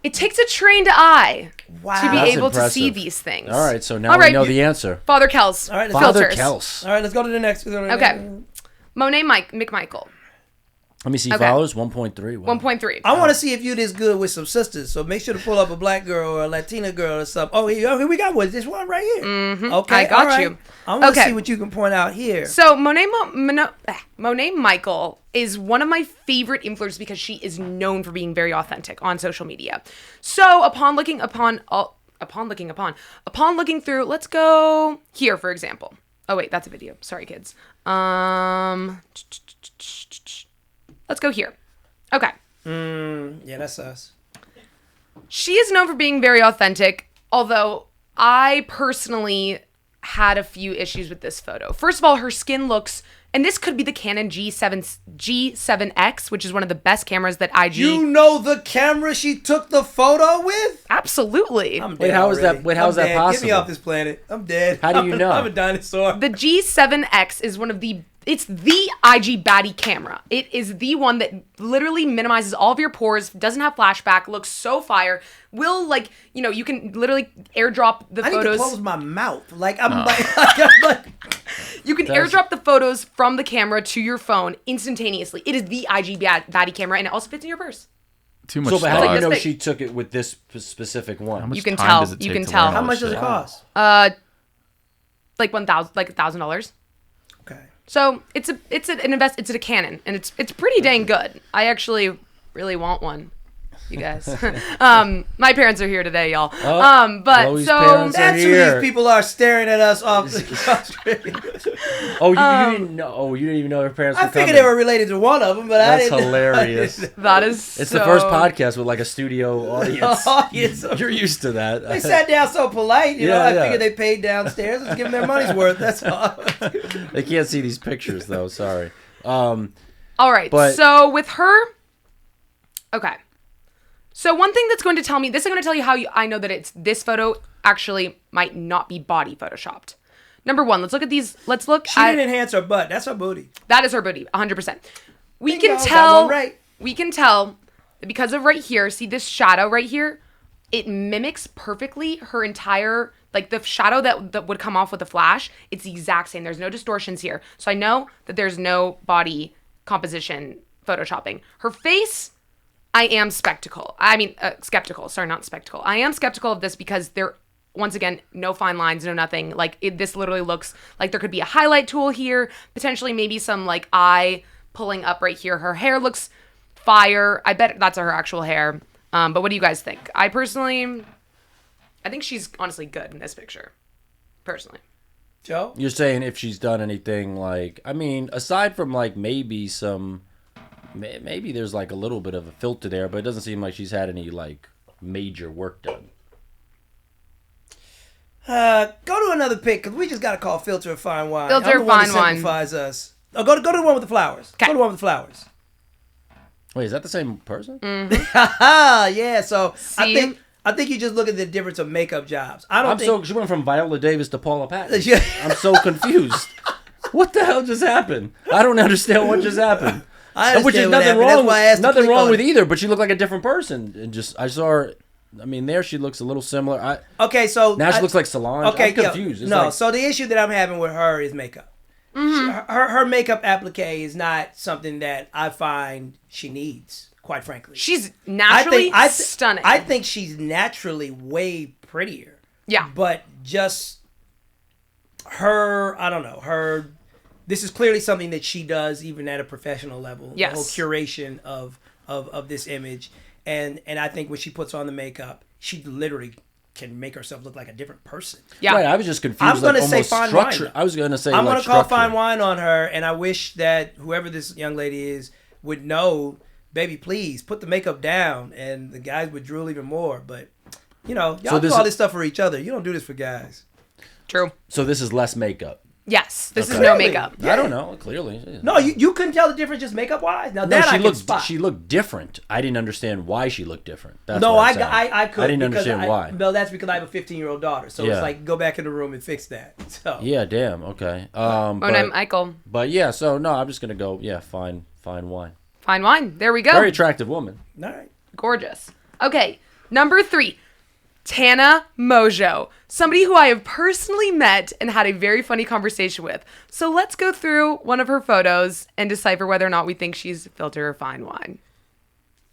It takes a trained eye Wow. to be That's able to see impressive. these things. All right, so now All we right, know the answer. Father Kels. All right, let's Father filters. Kels. All right, let's go to the next. Okay. Monet McMichael. Let me see Okay. followers. 1.3. Wow. 1.3. I want to see if you this good with some sisters. So make sure to pull up a black girl or a Latina girl or something. Oh, here we got one. This one right here. Mm-hmm. Okay, I got all right. you. I want to Okay. see what you can point out here. So Monet Michael is one of my favorite influencers because she is known for being very authentic on social media. So upon looking through, let's go here for example. Oh wait, that's a video. Sorry, kids. Let's go here. Okay. Yeah, that's us. She is known for being very authentic, although I personally had a few issues with this photo. First of all, her skin looks, and this could be the Canon G7X, which is one of the best cameras that IG. You know the camera she took the photo with? Absolutely. I'm dead Wait, how is that- already. wait, how is I'm that dead. possible? Get me off this planet. I'm dead. How do you know? I'm a dinosaur. The G7X is one of the, it's the IG baddie camera. It is the one that literally minimizes all of your pores, doesn't have flashback, looks so fire. Will, like, you know, you can literally airdrop the I need to photos. close my mouth. Like, I'm You can airdrop the photos from the camera to your phone instantaneously. It is the IG baddie camera, and it also fits in your purse. Too much So, but how do thought. you know This she took it with this specific one? How much You can time tell. does it You take can to tell. learn How all much this does it shit? cost? Like $1,000. Okay. So it's a Canon, and it's pretty dang good. I actually really want one, you guys. My parents are here today, y'all. But Chloe's so parents are That's who here. these people are staring at us off the Oh, you didn't know? Oh, you didn't even know her parents I were figured coming. they were related to one of them, but I That's didn't. hilarious. that is It's the first podcast with like a studio audience. Audience. You're used to that. They sat down so polite, you know. Yeah, I yeah. figured they paid downstairs. Let's give them their money's worth. That's all. They can't see these pictures though. Sorry. All right. But- So with her, okay. So one thing that's going to tell me, this is going to tell you how I know that this photo actually might not be body photoshopped. Number one, let's look at these. Let's look She at didn't enhance her butt. That's her booty. that is her booty, 100%. We Bingo, can got tell. one right. We can tell that because of right here. See this shadow right here? It mimics perfectly her entire, like the shadow that would come off with a flash. It's the exact same. There's no distortions here. So I know that there's no body composition photoshopping. Her face, I am skeptical. Sorry, not spectacle. I am skeptical of this because there once again, no fine lines, no nothing. Like this literally looks like there could be a highlight tool here, potentially maybe some like eye pulling up right here. Her hair looks fire. I bet that's her actual hair. But what do you guys think? I think she's honestly good in this picture. Personally. Joe? You're saying if she's done anything like, I mean, aside from like maybe there's like a little bit of a filter there, but it doesn't seem like she's had any like major work done. Go to another pic, because we just got to call Filter a fine wine. Filter I'm the one fine that wine. simplifies us. Oh, go to the one with the flowers. Okay. Go to the one with the flowers. Wait, is that the same person? Yeah, so See? I think you just look at the difference of makeup jobs. She went from Viola Davis to Paula Patton. Yeah. I'm so confused. What the hell just happened? I don't understand what just happened. I understand Which is what nothing happened. That's wrong. why I asked to Nothing click wrong on with it. either, but she looked like a different person. And just I saw her. I mean, there she looks a little similar. Okay, so Now she looks like Solange. Okay, I'm confused. It's no, like- so the issue that I'm having with her is makeup. Her makeup applique is not something that I find she needs. Quite frankly, She's naturally stunning. I think she's naturally way prettier. Yeah. But just her, I don't know, this is clearly something that she does even at a professional level. Yes. The whole curation of this image. And I think when she puts on the makeup, she literally can make herself look like a different person. Yeah. Right, I was just confused. I'm gonna like, say almost fine structure. wine. I was going to say I'm like going to call structure. fine wine on her, and I wish that whoever this young lady is would know, baby, please put the makeup down, and the guys would drool even more. But, y'all do all this stuff for each other. You don't do this for guys. True. So this is less makeup. Yes. This is Okay. no Really? makeup. Yeah. I don't know. Clearly. No, you couldn't tell the difference just makeup-wise? Now, No, that she I can looked. spot. She looked different. I didn't understand why she looked different. That's No, what I I'm saying. could. I didn't because understand why. No, that's because I have a 15-year-old daughter. So Yeah. it's like, go back in the room and fix that. So Yeah, damn. Okay. Oh, and I'm Michael. But yeah, so no, I'm just gonna go. Yeah, fine wine. Fine wine. There we go. Very attractive woman. all right. Gorgeous. Okay. Number 3. Tana Mongeau, somebody who I have personally met and had a very funny conversation with. So let's go through one of her photos and decipher whether or not we think she's filter or fine wine.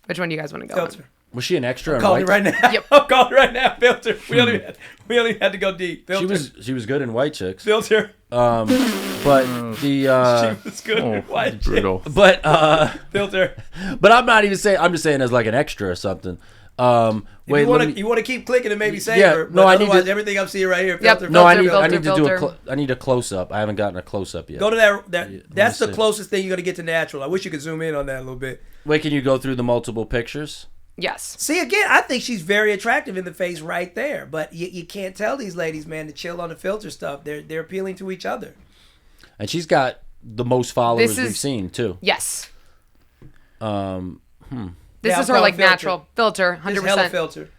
Which one do you guys want to go Filter. on? Was she an extra? Call in it white? right now. Yep. I'm calling it right now. Filter. We only had to go deep. Filter. She was good in White Chicks. Filter. But the She was good. Oh, White brutal. but Filter. but I'm not even saying. I'm just saying as like an extra or something. Wait, you let me- want to keep clicking and maybe save Yeah, her. no, But I need otherwise, to- everything I'm seeing right here. Yep. Filter. No, I Filter, need to do filter. I need a close up. I haven't gotten a close up yet. Go to that. That's me the see. closest thing you're gonna get to natural. I wish you could zoom in on that a little bit. Wait, can you go through the multiple pictures? Yes. See, again, I think she's very attractive in the face right there. But you can't tell these ladies, man, to chill on the filter stuff. They're appealing to each other. And she's got the most followers This is- we've seen too. Yes. Hmm. This Yeah, is I'm her like calling filter. natural filter, This hella 100%. filter.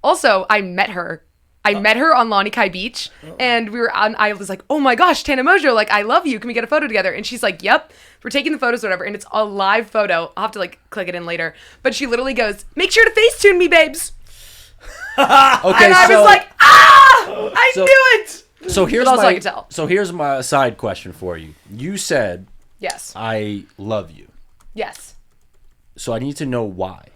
Also, I met her. I met her on Lani Kai Beach, and we were on. I was like, "Oh my gosh, Tana Mongeau! Like, I love you. Can we get a photo together?" And she's like, "Yep, we're taking the photos, whatever." And it's a live photo. I'll have to like click it in later. But she literally goes, "Make sure to Facetune me, babes." Okay, And I was like, "Ah, I So- knew it." so here's But also my I can tell. so here's my side question for you. You said Yes, I love you, yes. so I need to know why.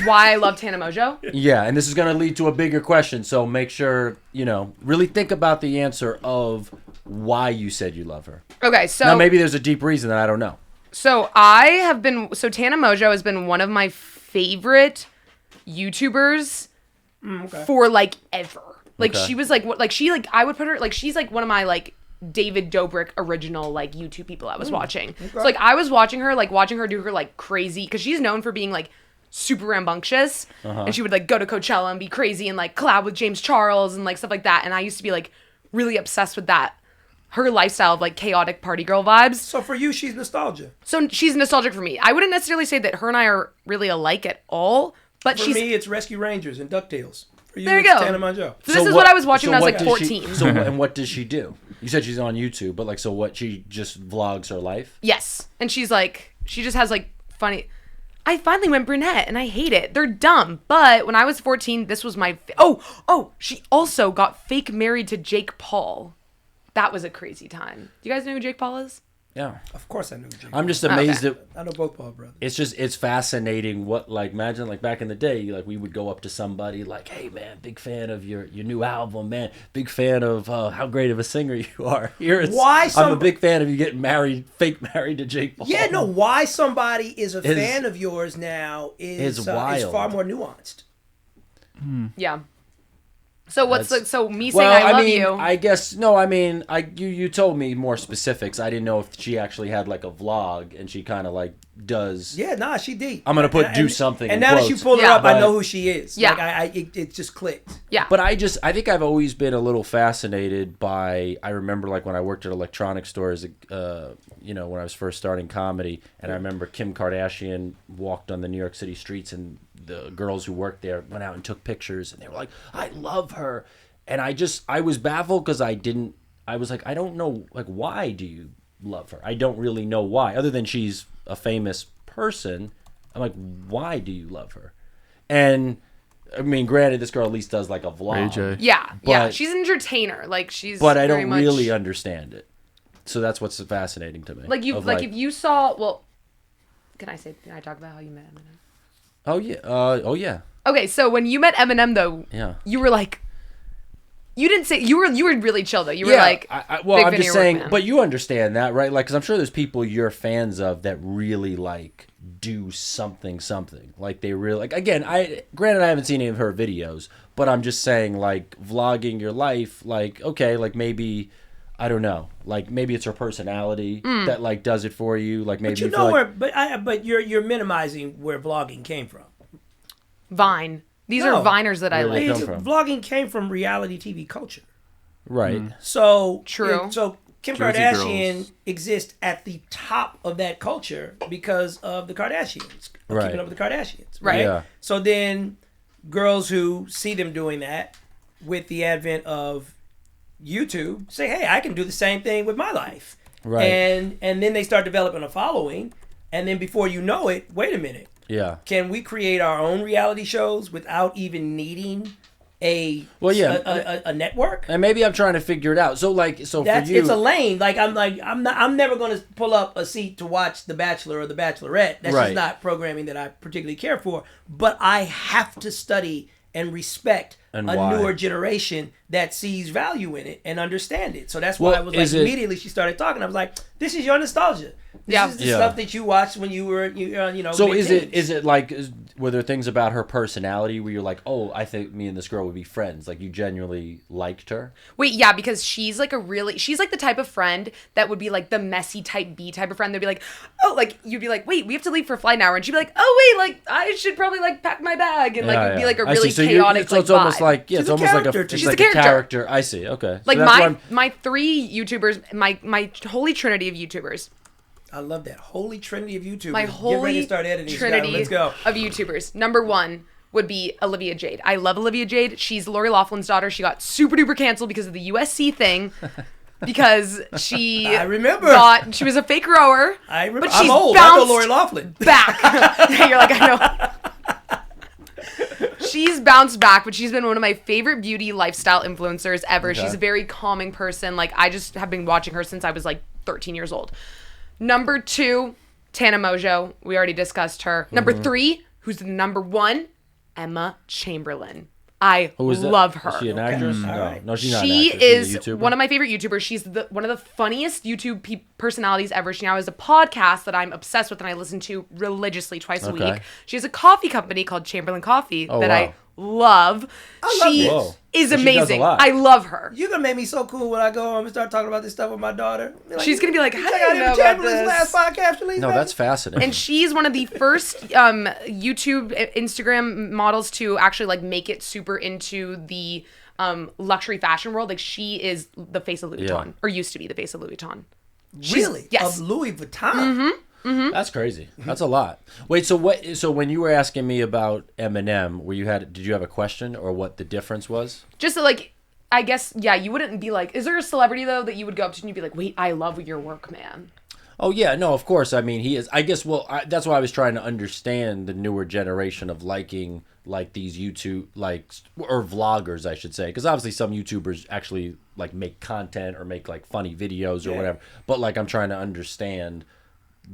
Why I love Tana Mongeau? Yeah, and this is going to lead to a bigger question, so make sure, really think about the answer of why you said you love her. Okay, so Now, maybe there's a deep reason that I don't know. So Tana Mongeau has been one of my favorite YouTubers for like ever. Like Okay. she was like I would put her like she's like one of my like David Dobrik original like YouTube people I was watching. So like I was watching her do her like crazy because she's known for being like super rambunctious and she would like go to Coachella and be crazy and like collab with James Charles and like stuff like that. And I used to be like really obsessed with that. Her lifestyle of like chaotic party girl vibes. So for you, she's nostalgia. So she's nostalgic for me. I wouldn't necessarily say that her and I are really alike at all, but For she's. me, it's Rescue Rangers and DuckTales. For you, There you it's go. Tana Mongeau. So this is what I was watching when I was what like does she- 14. and what does she do? You said she's on YouTube, but like, so what? She just vlogs her life? Yes, and she just has like funny. I finally went brunette, and I hate it. They're dumb. But when I was 14, this was my. She also got fake married to Jake Paul. That was a crazy time. Do you guys know who Jake Paul is? Yeah. Of course I knew Jay. I'm just amazed Okay. at. I know both Paul brothers. It's fascinating what, like, imagine, like, back in the day, like, we would go up to somebody like, hey man, big fan of your new album, man, big fan of how great of a singer you are. Here it's I'm a big fan of you getting fake married to Jake Paul. Yeah, no, why somebody is a fan of yours now is wild. far more nuanced. Yeah. So what's That's- so me saying I love mean, you? I guess no. I mean, you told me more specifics. I didn't know if she actually had like a vlog and she kind of like does. Yeah, nah, she deep. I'm gonna put do something. And in now that you quotes. pulled her Yeah. up, I But- know who she is. Yeah. Like, it just clicked. Yeah. But I think I've always been a little fascinated by. I remember like when I worked at electronic stores, when I was first starting comedy, and I remember Kim Kardashian walked on the New York City streets, and the girls who worked there went out and took pictures, and they were like, "I love her," and I was baffled because I was like, I don't know, like, why do you love her? I don't really know why, other than she's a famous person. I'm like, why do you love her? And I mean, granted, this girl at least does like a vlog. AJ. Yeah. Yeah. But- She's an entertainer. Like she's. But I very don't much, really understand it. So that's what's fascinating to me. Like you. Of, Like if you saw. Well, can I talk about how you met Eminem? Oh yeah. Oh yeah. Okay, so when you met Eminem though, Yeah. you were like. You didn't say you were really chill though. You were like, well, big I'm fan of just your saying, work, man. but you understand that, right? Like, because I'm sure there's people you're fans of that really like do something. Like they really like. Again, granted I haven't seen any of her videos, but I'm just saying, like vlogging your life, like okay, like maybe. I don't know. Like maybe it's her personality that like does it for you. Like maybe But you feel know like, but you're minimizing where vlogging came from. Vine. These No. are Viners that I Where they like. come from. Vlogging came from reality TV culture. right. So True. So Kim Jersey Kardashian Girls. exists at the top of that culture because of the Kardashians, of Right. keeping up with the Kardashians, Right. right? Yeah. So then, girls who see them doing that, with the advent of YouTube, say, "Hey, I can do the same thing with my life," Right. And then they start developing a following, and then before you know it, wait a minute, Yeah. can we create our own reality shows without even needing a network? And maybe I'm trying to figure it out. So for you, It's a lane. I'm never going to pull up a seat to watch The Bachelor or The Bachelorette. That's Right. just not programming that I particularly care for. But I have to study and respect And a why? newer generation that sees value in it and understand it. So that's why Well, I was like, is it- immediately she started talking, I was like, this is your nostalgia. This Yeah. is the Yeah. stuff that you watched when you were, So mid-teens. is it like were there things about her personality where you're like, oh, I think me and this girl would be friends? Like you genuinely liked her? Wait, yeah, because she's like she's like the type of friend that would be like the messy type B type of friend. They'd be like, oh, like you'd be like, wait, we have to leave for flight now, and she'd be like, oh wait, like I should probably like pack my bag, and like it'd be like a I really see. So chaotic so it's like almost vibe. like She's it's a almost like character a to it's me. like She's a a character. character. I see. Okay. Like so that's my three YouTubers, my holy trinity of YouTubers. I love that. Holy Trinity of YouTubers. My Get ready holy to start editing. trinity Let's go. of YouTubers. Number one would be Olivia Jade. I love Olivia Jade. She's Lori Loughlin's daughter. She got super duper canceled because of the USC thing. Because she I remember. she was a fake rower. I remember. But I'm she's old. I know bounced Lori Loughlin. back. You're like, I know. She's bounced back, but she's been one of my favorite beauty lifestyle influencers ever. Okay. She's a very calming person. Like, I just have been watching her since I was like 13 years old. Number two, Tana Mongeau. We already discussed her. Number three, who's the number one? Emma Chamberlain. I Who is that? love her. Is she an actress? All No, right. no, she's not. She an actress. She's is a YouTuber. one of my favorite YouTubers. She's one of the funniest YouTube personalities ever. She now has a podcast that I'm obsessed with and I listen to religiously twice a Okay. week. She has a coffee company called Chamberlain Coffee Oh, that wow. I love. I love She this. Whoa. is So she does a amazing. lot. I love her. You're gonna make me so cool when I go home and start talking about this stuff with my daughter. Be like, She's gonna be like, "You how check do out you know Emma about Chamberlain's this? last podcast release? No, man?" that's fascinating. And she's one of the first YouTube, Instagram models to actually like make it super into the luxury fashion world. Like she is the face of Louis Vuitton, or used to be the face of Louis Vuitton. Really? Yes. Of Louis Vuitton. That's crazy. That's a lot. Wait, so what? So when you were asking me about Eminem, did you have a question or what the difference was? Just like, I guess, yeah, you wouldn't be like, is there a celebrity though that you would go up to and you'd be like, wait, I love your work, man. Oh yeah, no, of course. I mean, he is. I guess. Well, that's why I was trying to understand the newer generation of liking like these YouTube or vloggers, I should say, because obviously some YouTubers actually like make content or make like funny videos or whatever. But like I'm trying to understand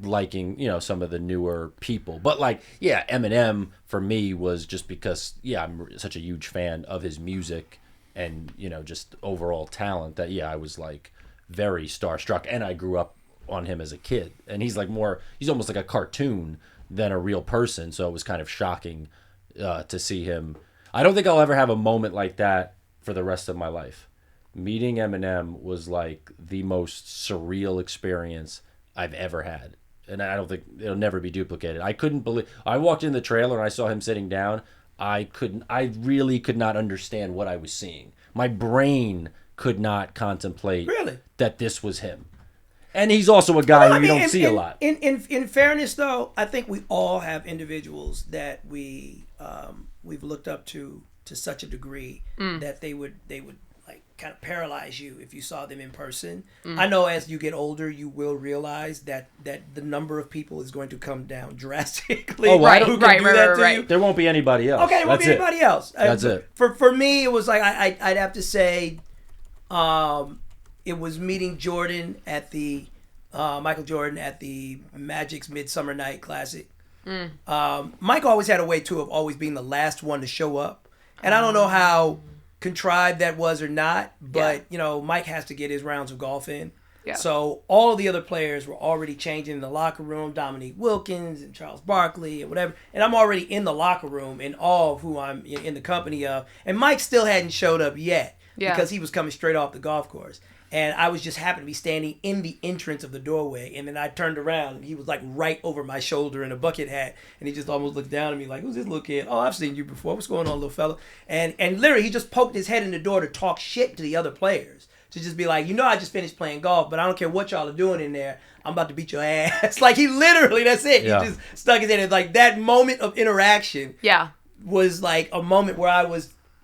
liking, you know, some of the newer people. But like, yeah, Eminem for me was just because, yeah, I'm such a huge fan of his music and, you know, just overall talent that, yeah, I was like very starstruck. And I grew up on him as a kid. And he's almost like a cartoon than a real person. So it was kind of shocking to see him. I don't think I'll ever have a moment like that for the rest of my life. Meeting Eminem was like the most surreal experience I've ever had. And I don't think it'll never be duplicated. I couldn't believe, I walked in the trailer and I saw him sitting down. I really could not understand what I was seeing. My brain could not contemplate that this was him. And he's also a guy who you don't see a lot. In fairness, though, I think we all have individuals that we've looked up to such a degree that they would like kind of paralyze you if you saw them in person. I know as you get older, you will realize that the number of people is going to come down drastically. Oh, right. Who can do that to you. There won't be anybody else. Okay, there won't be anybody else. That's it. For me, it was like I'd have to say, it was meeting Jordan at the Michael Jordan at the Magic's Midsummer Night Classic. Mike always had a way too of always being the last one to show up, and I don't know how contrived that was or not, but you know, Mike has to get his rounds of golf in. Yeah. So all of the other players were already changing in the locker room, Dominique Wilkins and Charles Barkley and whatever, and I'm already in the locker room in awe of who I'm in the company of, and Mike still hadn't showed up yet because he was coming straight off the golf course. And I was just happened to be standing in the entrance of the doorway. And then I turned around and he was like right over my shoulder in a bucket hat. And he just almost looked down at me like, who's this little kid? Oh, I've seen you before. What's going on, little fella? And literally he just poked his head in the door to talk shit to the other players. To just be like, you know, I just finished playing golf, but I don't care what y'all are doing in there. I'm about to beat your ass. Like he literally, that's it. Yeah. He just stuck his head in. Like that moment of interaction was like a moment where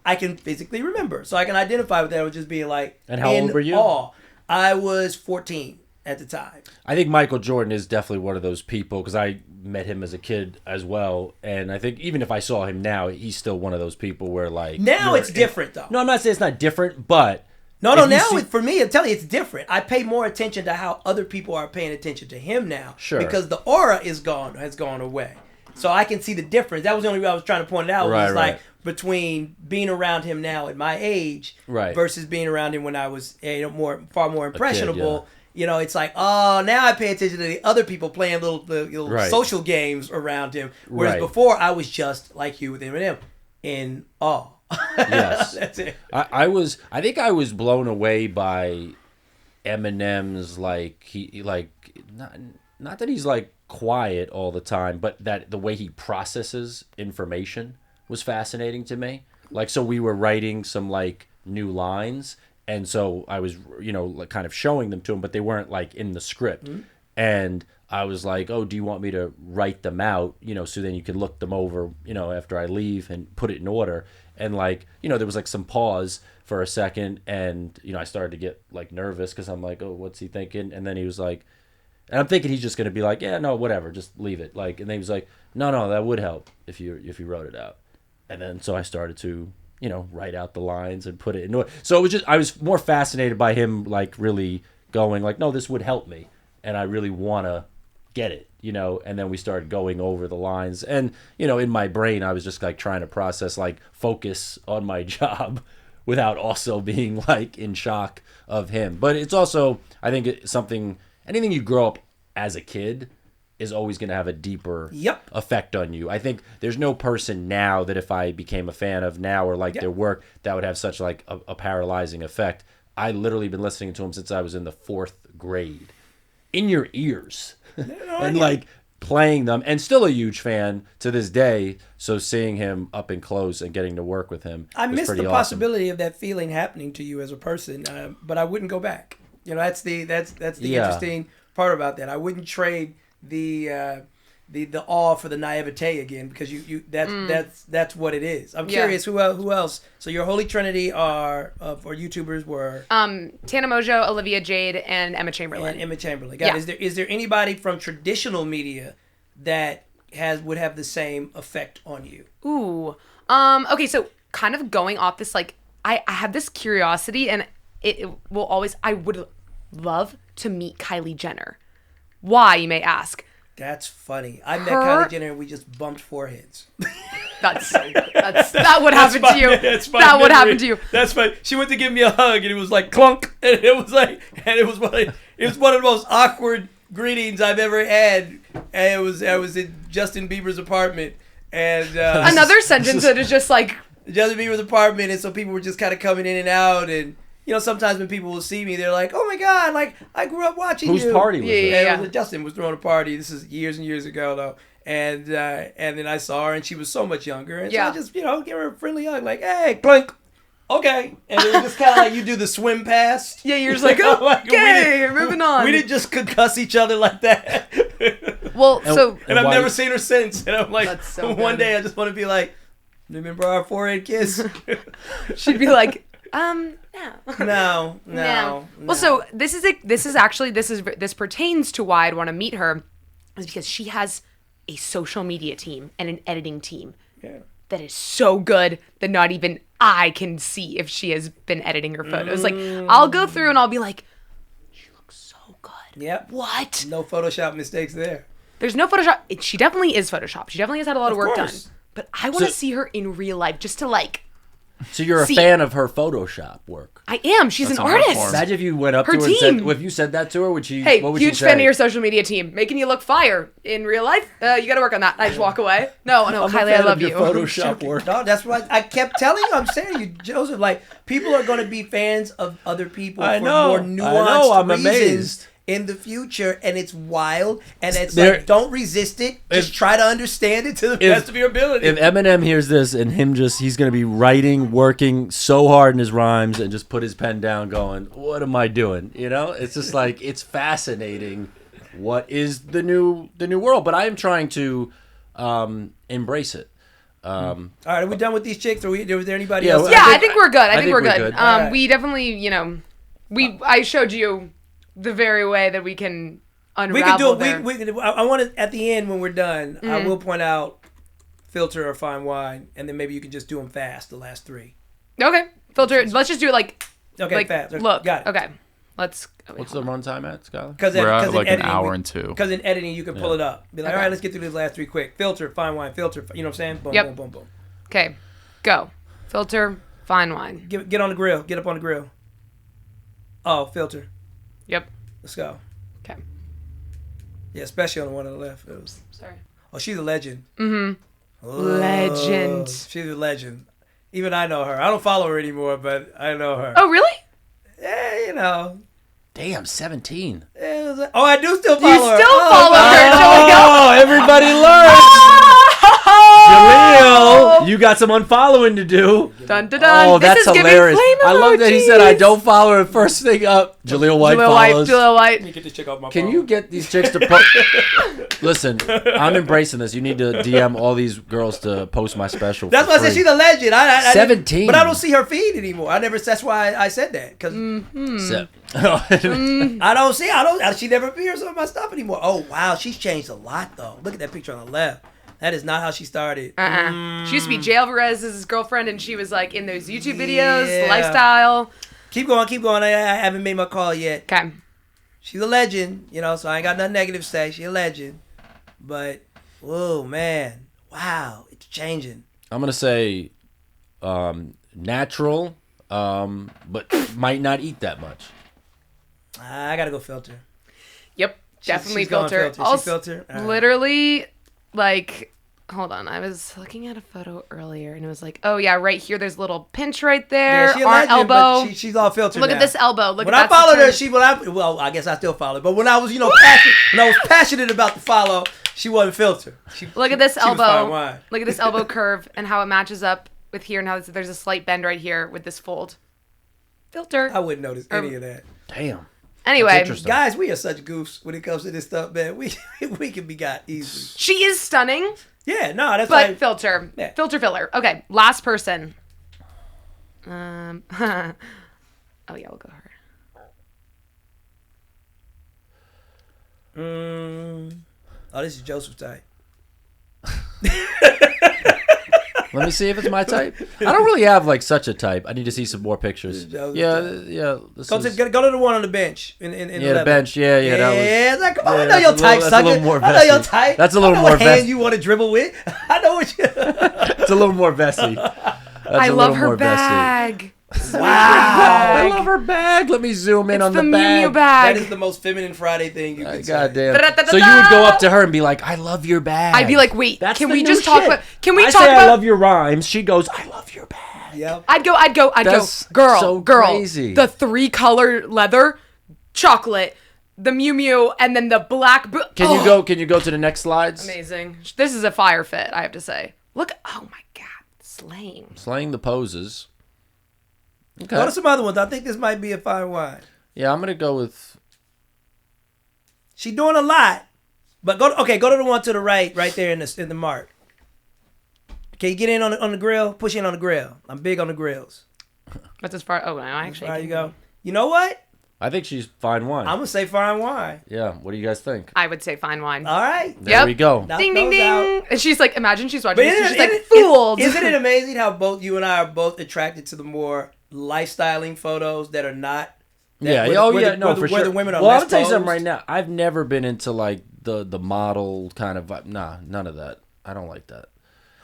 I can physically remember. So I can identify with that. It would just be like, and how old were you? Awe. I was 14 at the time. I think Michael Jordan is definitely one of those people because I met him as a kid as well. And I think even if I saw him now, he's still one of those people where like... Now it's different though. No, I'm not saying it's not different, but... No, now for me, I'm telling you, it's different. I pay more attention to how other people are paying attention to him now. Sure. Because the aura has gone away. So I can see the difference. That was the only way I was trying to point it out. Right, like between being around him now at my age versus being around him when I was far more impressionable. Kid, you know, it's like, oh, now I pay attention to the other people playing little social games around him. Whereas before I was just like you with Eminem, in awe. Yes. That's it. I think I was blown away by Eminem's not that he's like quiet all the time, but that the way he processes information was fascinating to me. Like, so we were writing some like new lines, and so I was, you know, like kind of showing them to him, but they weren't like in the script. And I was like, oh, do you want me to write them out, you know, so then you can look them over, you know, after I leave and put it in order. And like, you know, there was like some pause for a second, and, you know, I started to get like nervous because I'm like, oh, what's he thinking? And then he was like, and I'm thinking he's just going to be like, yeah, no, whatever, just leave it. Like, and then he was like, no, that would help if you wrote it out. And then so I started to, you know, write out the lines and put it in order. So it was just, I was more fascinated by him like really going like, no, this would help me, and I really want to get it, you know. And then we started going over the lines, and, you know, in my brain I was just like trying to process, like focus on my job without also being like in shock of him. But it's also, I think it's something, anything you grow up as a kid is always going to have a deeper effect on you. I think there's no person now that if I became a fan of now or like their work, that would have such like a paralyzing effect. I literally been listening to him since I was in the 4th grade, in your ears, and like playing them, and still a huge fan to this day. So seeing him up and close and getting to work with him, I miss the possibility of that feeling happening to you as a person, but I wouldn't go back. You know, that's the interesting part about that. I wouldn't trade the awe for the naivete again, because that's what it is. I'm curious who else. So your Holy Trinity are for YouTubers were Tana Mongeau, Olivia Jade, and Emma Chamberlain. Is there anybody from traditional media that would have the same effect on you? Ooh, Okay, so kind of going off this, like, I have this curiosity, and it will always, I would love to meet Kylie Jenner. Why, you may ask? That's funny. I met Her- Kylie Jenner and we just bumped foreheads. That would happen to you. That would happen to you. That's fine. She went to give me a hug and it was like clunk, and it was one of the most awkward greetings I've ever had. And I was in Justin Bieber's apartment, and Another sentence that is just like, Justin Bieber's apartment, and so people were just kind of coming in and out, and sometimes when people will see me, they're like, "Oh my God, like I grew up watching you." Whose party was it? Yeah. And Justin was throwing a party. This is years and years ago, though. And then I saw her, and she was so much younger. And so I just, give her a friendly hug, like, "Hey, clunk, okay." And it was just kind of like you do the swim past. Yeah, you're just like, okay, moving on. We didn't just concuss each other like that. Well, And I've never seen her since. And I'm like, That's so one good. day I just want to be like, remember our forehead kiss? she'd be like, No. Well, so this pertains to why I'd want to meet her, is because she has a social media team and an editing team that is so good that not even I can see if she has been editing her photos. Like, I'll go through and I'll be like, she looks so good. Yep. What? No Photoshop mistakes there. There's no Photoshop. She definitely is Photoshop. She definitely has had a lot of work done. course. But I want to see her in real life just to like. So you're a fan of her Photoshop work? I am. She's That's an an art artist. form. Imagine if you went up Her to her and said, team. if you said that to her, would she? Hey, what would huge she say? fan of your social media team, making you look fire in real life. You got to work on that. I just walk away. No, I'm a Kylie, I fan of love your you. Photoshop work. No, that's what I kept telling you. I'm saying to you, Joseph, like, people are going to be fans of other people I for know. more I nuanced know. I'm reasons amazed. in the future, and it's wild, and it's There- like, don't resist it. Just try to understand it to the best of your ability. If Eminem hears this and he's going to be writing, working so hard in his rhymes and just put his pen down going, what am I doing? It's just like, it's fascinating what is the new world. But I am trying to embrace it. All right, are we done with these chicks, or was there anybody Yeah, else? well, Yeah, I think we're good. I think we're good. All right. We definitely, I showed you the very way that we can We can do unravel it. there. I want to, at the end when we're done, I Mm-hmm. will point out filter or fine wine, and then maybe you can just do them fast, the last three. Okay, filter. Let's just do it like Fast. look. Got it. Okay, let's. What's the runtime at, Skylar? Because We're at like an hour and two. Because in editing, you can pull it up. Be like, Okay. all right, let's get through these last three quick. Filter, fine wine, filter. You know what I'm saying? Boom, Yep. boom, boom, boom. Okay, go. Filter, fine wine. Get on the grill. Get up on the grill. Oh, filter. Yep. Let's go. Okay. Yeah, especially on the one on the left. It was, Sorry. oh, she's a legend. Mm-hmm. Legend. She's a legend. Even I know her. I don't follow her anymore, but I know her. Oh, really? Yeah, Damn, 17. Oh, I do still follow her. You still follow her, Jaleel. Oh, everybody learns. Jaleel, you got some unfollowing to do. Dun dun dun. Oh, This that's is giving hilarious. flame I love that he said, I emojis. don't follow her. First thing up, Jaleel White follows. Jaleel White. Get this chick off my Can phone. you get these chicks to post? Listen, I'm embracing this. You need to DM all these girls to post my special. That's for why I said free. she's a legend. I 17. But I don't see her feed anymore. That's why I said that. Because I don't see. She never appears on my stuff anymore. Oh wow, she's changed a lot though. Look at that picture on the left. That is not how she started. She used to be Jay Alvarez's girlfriend, and she was like in those YouTube videos, Yeah. lifestyle. Keep going. I haven't made my call yet. Okay. She's a legend, so I ain't got nothing negative to say. She's a legend. But, whoa, man. Wow, it's changing. I'm gonna say natural, but might not eat that much. I gotta go filter. Yep. Definitely she's going filter. filter. She Also, filter? All right. literally, like, hold on. I was looking at a photo earlier, and it was like, oh yeah, right here. There's a little pinch right there. She a Arm, legend, elbow. but she's all filtered Look now. at this elbow. Look When at I that followed her, Facetune. I guess I still followed. But when I was, passionate about the follow, she wasn't filtered. Look at this she was fine elbow. wine. Look at this elbow curve and how it matches up with here, and how there's a slight bend right here with this fold. Filter. I wouldn't notice any of that. Damn. Anyway, interesting. Guys, we are such goofs when it comes to this stuff, man. We can be got easily. she is stunning, Yeah, no, that's but like filter. Yeah. Filter filler. Okay, last person. Oh yeah, we'll go her. Oh, this is Joseph's type. Let me see if it's my type. I don't really have like such a type. I need to see some more pictures. Yeah. This Go is- to the one on the bench. In yeah, the bench. Yeah, that was. Yeah, like, come on, I know that's your a type, little- that's a sucker. little more I know your Vecsey. type. That's a little I know more what hand Vecsey. you want to dribble with. I know what you. It's a little more Vecsey. That's I a love little her more Vecsey. bag. Wow. I love her bag. Let me zoom in It's on the the Mew Mew bag. That is bag. the most feminine Friday thing you can say. Goddamn. Da-da-da-da-da. So you would go up to her and be like, "I love your bag." I'd be like, wait, That's can the we new just talk shit. about? Can we I talk say about? I love your rhymes. She goes, "I love your bag." Yep. I'd go. That's Girl, so girl. crazy. The 3-color leather, chocolate, the Mew Mew, and then the black. Can you go? Can you go to the next slides? Amazing. This is a fire fit, I have to say. Look. Oh my god, slaying. Slaying the poses. Okay. Go to some other ones. I think this might be a fine wine. Yeah, I'm gonna go with. She doing a lot, but go to the one to the right there in the mark. Can you get in on the grill? Push in on the grill. I'm big on the grills. That's as far. Oh no, actually. There you go. You know what? I think she's fine wine. I'm gonna say fine wine. Yeah. What do you guys think? I would say fine wine. All right. There Yep. we go. Knock Ding ding those out. ding. And she's like, imagine she's watching But this. isn't She's it- like, fooled. Isn't it amazing how both you and I are both attracted to the more lifestyling photos that are not? Yeah. where Oh the- yeah. where No, the- for where sure. the women are well, less I'll tell you something posed. right now. I've never been into like the model kind of. Nah, none of that. I don't like that.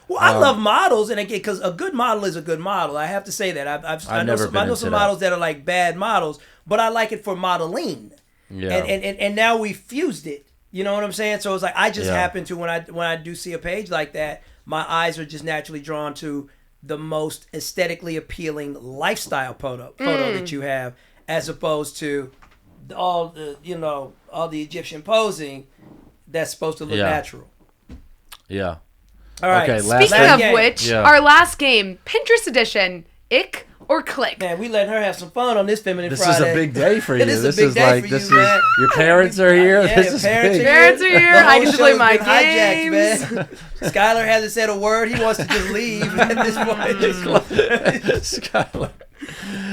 Well, I love models, and again, because a good model is a good model. I have to say that. I know never been some into that. models that are like bad models, but I like it for modeling. Yeah. And now we fused it. You know what I'm saying? So it's like I just Yeah. happen to when I do see a page like that, my eyes are just naturally drawn to the most aesthetically appealing lifestyle photo that you have, as opposed to all the Egyptian posing that's supposed to look Yeah. natural. Yeah. All right. Okay, last Speaking game. of game. which, Yeah. our last game, Pinterest edition, Ick or Click. Man, we letting her have some fun on this Feminine This Friday. is a big day for you. This is a This big is day like for this you, is man. your parents are here. Yeah, This your is parents big. are Parents are here. The I whole get to play show's my been hijacked, games. man. Skylar hasn't said a word. He wants to just leave at this point.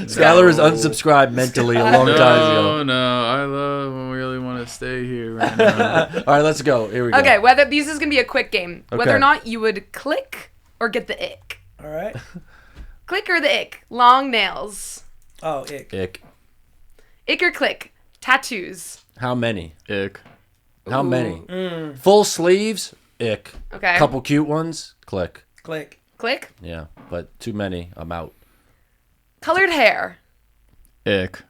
Skylar is unsubscribed mentally a long time ago. No, I really want to stay here right now. All right, let's go. Here we go. Okay, whether these is gonna be a quick game. Whether Okay. or not you would click or get the ick. All right. Click or the ick. Long nails. Oh, ick. Ick. Ick or click. Tattoos. How many? Ick. How many? Full sleeves? Ick. Okay. Couple cute ones? Click. Click. Click. Yeah, but too many. I'm out. Colored hair. Ick.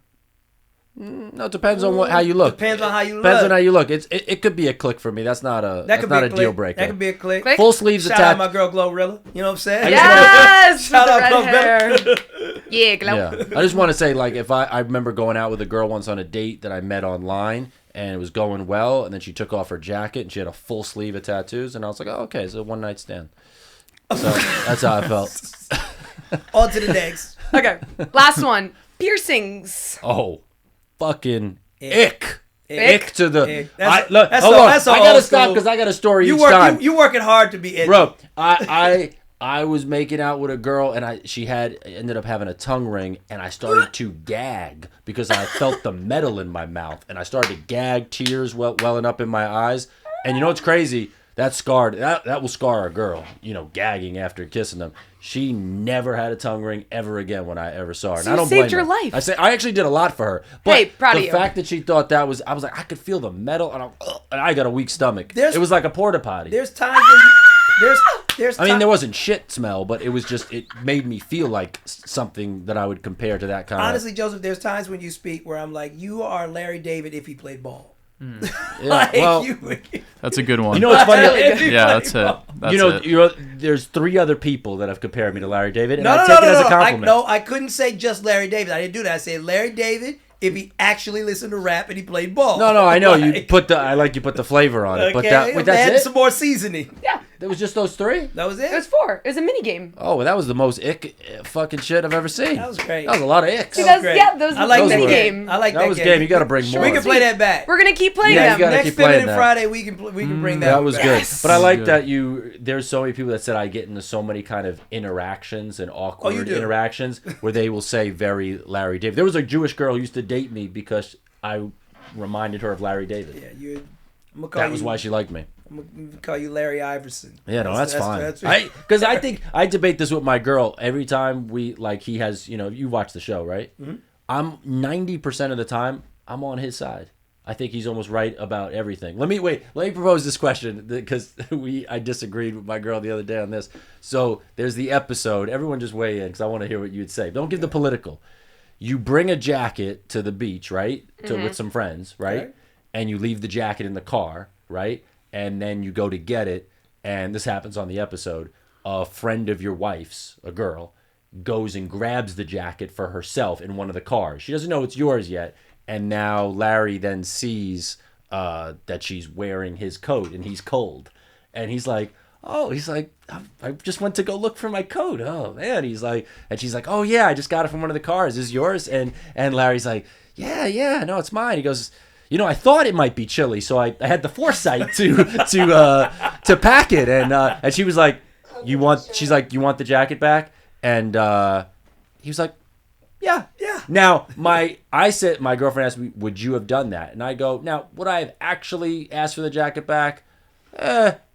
No, it depends on how you look. Depends on how you look. Depends on how you look. It could be a click for me. That's not a That could not be a click. deal breaker. That could be a click. Click. Full sleeves Shout out attached. my girl Glorilla. You know what I'm saying? Yes! Shout with the out, red Glorilla. hair. Yeah, glow. Yeah, I just want to say, like, if I remember going out with a girl once on a date that I met online, and it was going well, and then she took off her jacket and she had a full sleeve of tattoos, and I was like, oh, okay, so one night stand. So that's how I felt. On to the next. Okay. Last one. Piercings. Oh, fucking Ick. ick to the. Ick. That's Look, that's hold all- on. that's all I gotta old stop school. because I got a story You each work. time. You working hard to be edgy. Bro, I was making out with a girl and she ended up having a tongue ring and I started to gag because I felt the metal in my mouth and I started to gag, tears welling up in my eyes. And you know what's crazy? That will scar a girl, gagging after kissing them. She never had a tongue ring ever again when I ever saw her. And So I you don't saved blame your her. life. I actually did a lot for her. But Hey, proud of the you. fact that she thought that was, I was like, I could feel the metal and I got a weak stomach. There's- It was like a porta potty. There's times when there's I mean, ti- there wasn't shit smell, but it was just, it made me feel like something that I would compare to that kind honestly, Joseph, there's times when you speak where I'm like, you are Larry David if he played ball. of. Yeah, well, That's a good one. you know what's funny? yeah, that's it. That's it. There's 3 other people that have compared me to Larry David, and No, I no, take no, it no, as a no. compliment. I couldn't say just Larry David. I didn't do that. I said Larry David if he actually listened to rap and he played ball. No, I know you Like, put the flavor on it, but okay, that's add it. some more seasoning. Yeah. There was just those 3. That was it. It was 4. It was a mini game. Oh, well, that was the most ick fucking shit I've ever seen. That was great. That was a lot of icks. See, that's- Great. yeah, those I like those that mini game. game. I like that, That was game. You got to bring more. We can play that back. We're gonna keep playing Yeah, them. you gotta Next keep playing Feminine that. Friday, we can bring that. That was back. good. Yes. But I like Good. that there's so many people that said I get into so many kind of interactions and awkward you do. interactions where they will say very Larry David. There was a Jewish girl who used to date me because I reminded her of Larry David. Yeah, you. I'm gonna call That was why she liked me. I'm gonna call you Larry Iverson. Yeah, no, that's fine. That's Because I think I debate this with my girl every time we like. He has, you watch the show, right? Mm-hmm. I'm 90% of the time I'm on his side. I think he's almost right about everything. Let me propose this question because I disagreed with my girl the other day on this. So there's the episode. Everyone just weigh in because I want to hear what you'd say. Don't give the political. You bring a jacket to the beach, right? With some friends, right? Okay. And you leave the jacket in the car, right? And then you go to get it. And this happens on the episode. A friend of your wife's, a girl, goes and grabs the jacket for herself in one of the cars. She doesn't know it's yours yet. And now Larry then sees that she's wearing his coat and he's cold. And he's like, I just went to go look for my coat. Oh, man. And she's like, oh, yeah, I just got it from one of the cars. Is this yours? And Larry's like, yeah, no, it's mine. He goes, I thought it might be chilly, so I had the foresight to pack it. And she was like, you want the jacket back? And he was like, yeah. Now, my girlfriend asked me, would you have done that? And I go, now, would I have actually asked for the jacket back?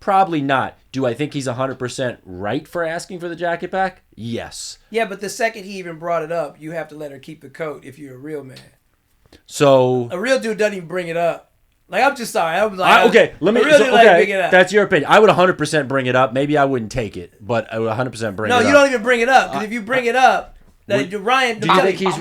Probably not. Do I think he's 100% right for asking for the jacket back? Yes. Yeah, but the second he even brought it up, you have to let her keep the coat if you're a real man. So a real dude doesn't even bring it up. Like, I'm just sorry. I'm like, bring it up. That's your opinion. I would 100% bring it up. Maybe I wouldn't take it, but I would 100% bring it up. No, you don't even bring it up because if you bring it up, Ryan. Do you think he's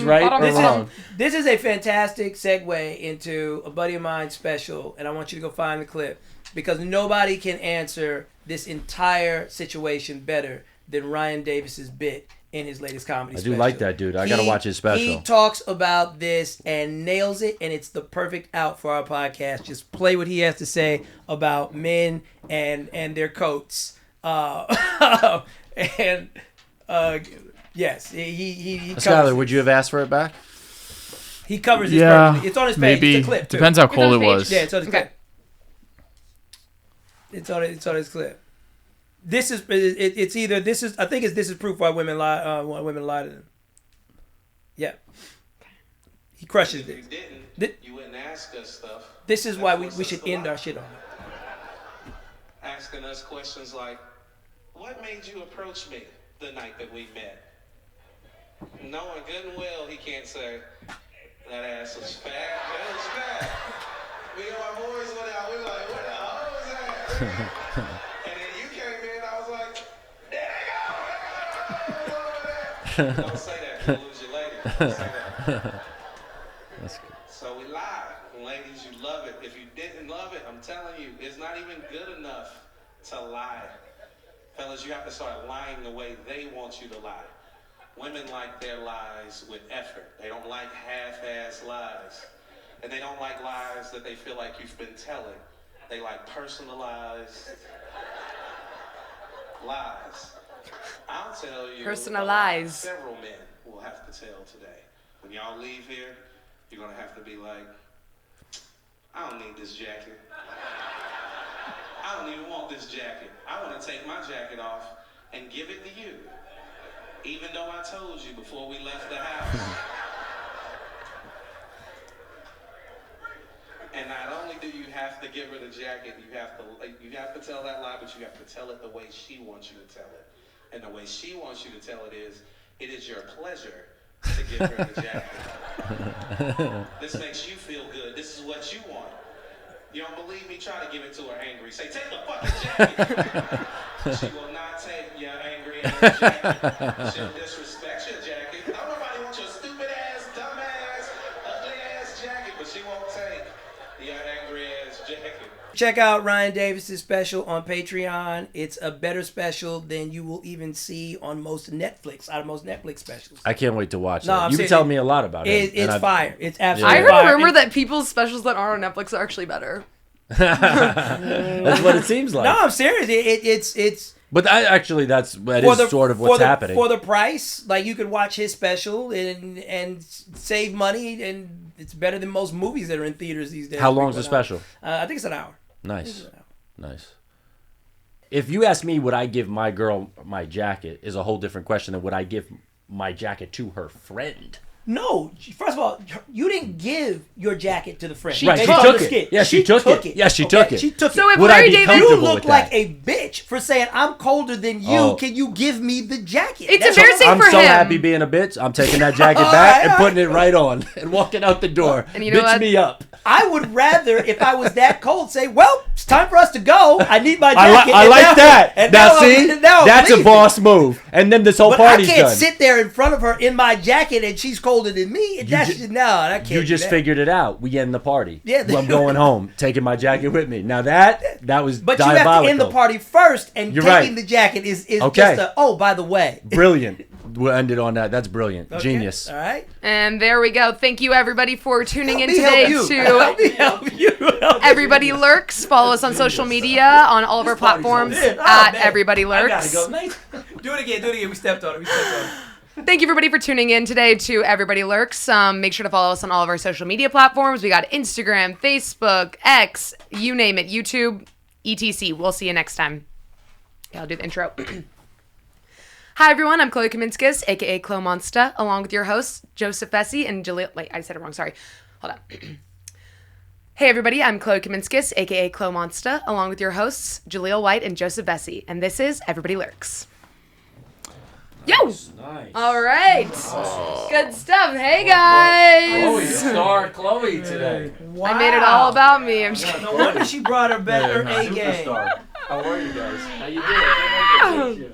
right or wrong? This is a fantastic segue into a buddy of mine's special, and I want you to go find the clip because nobody can answer this entire situation better than Ryan Davis's bit in his latest comedy special. I do like that dude. I gotta watch his special. He talks about this and nails it, and it's the perfect out for our podcast. Just play what he has to say about men and their coats. Yes, he Skyler, would you have asked for it back? He covers it perfectly. It's on his page. Maybe. It's a clip. Depends how cold it was. Yeah, it's on his clip. It's on his clip. This is proof why women lie to them. Yeah. He crushes it. If you didn't, you wouldn't ask us stuff. This is why we should end our shit on it. Asking us questions like, what made you approach me the night that we met? Knowing good and well he can't say, that ass was fat. That was fat. Me and my boys went out, we were like, where the hell was that? And then you came in, I was like, there they go. Don't say that, you'll lose your lady. Don't say that. That's good. So we lied. Ladies, you love it. If you didn't love it, I'm telling you, it's not even good enough to lie. Fellas, you have to start lying the way they want you to lie. Women like their lies with effort. They don't like half-ass lies. And they don't like lies that they feel like you've been telling. They like personalized lies. I'll tell you Personalized. Several men will have to tell today. When y'all leave here, you're going to have to be like, I don't need this jacket. I don't even want this jacket. I want to take my jacket off and give it to you. Even though I told you before we left the house. And not only do you have to give her the jacket, you have to tell that lie, but you have to tell it the way she wants you to tell it. And the way she wants you to tell it is your pleasure to give her the jacket. This makes you feel good. This is what you want. You don't believe me? Try to give it to her angry. Say, take the fucking jacket. She will not take your angry ass jacket. She'll disrespect your jacket. Nobody wants your stupid ass, dumb ass, ugly ass jacket, but she won't take your angry ass jacket. Check out Ryan Davis's special on Patreon. It's a better special than you will even see on most Netflix specials. I can't wait to watch No, it. You've been telling me a lot about it. It's fire. It's I absolutely heard fire. a rumor that people's specials that are on Netflix are actually better. That's what it seems like. No, I'm serious. It's But that is sort of what's happening. For the price, like you could watch his special and save money, and it's better than most movies that are in theaters these days. How long is the special? I think it's an hour. Nice. If you ask me, would I give my girl my jacket, is a whole different question than would I give my jacket to her friend. No, first of all, you didn't give your jacket to the friend. Right, she took it. Yeah, she took it. Yeah, she took it. She took So it. if Would I Larry be David, comfortable You look with like that? a bitch for saying I'm colder than you. Oh. Can you give me the jacket? It's That's embarrassing all. I'm for so him. happy being a bitch. I'm taking that jacket All back right, and all putting it right on and walking out the door. And you know bitch what? me up. I would rather, if I was that cold, say, "Well, it's time for us to go. I need my I, jacket." I And like now- that. and Now, I'm- see, now I'm that's a leaving. boss move. And then this whole But I party's can't done. sit there in front of her in my jacket and she's colder than me. That's ju- no, I can't. You do just that. figured it out. We end the party. Yeah. I'm going home, taking my jacket with me. Now that was But you diabolical. have to end the party first, and You're taking right. the jacket is Okay. just a. Oh, by the way. Brilliant. We'll end it on that. That's brilliant. Okay, Genius. All right. And there we go. Thank you, everybody, for tuning in Help me today help you. to Help me help you. Help me. Everybody Lurks. Follow us on social media on all of our platforms Oh, at man. Everybody I gotta Lurks. go. Nice. Do it again. Do it again. We stepped on it. Thank you, everybody, for tuning in today to Everybody Lurks. Make sure to follow us on all of our social media platforms. We got Instagram, Facebook, X, you name it, YouTube, etc. We'll see you next time. Yeah, I'll do the intro. Hi, everyone. I'm Chloe Kaminskis, a.k.a. Chlomonsta, along with your hosts, Joseph Vecsey and Jaleel. Wait, I said it wrong. Sorry. Hold on. Hey, everybody. I'm Chloe Kaminskis, a.k.a. Chlomonsta, along with your hosts, Jaleel White and Joseph Vecsey. And this is Everybody Lurks. Yo! Nice. All right. Good stuff. Hey, guys. Star Chloe today. Wow. I made it all about me. I'm just No wonder she brought her A game. How are you guys? How you doing?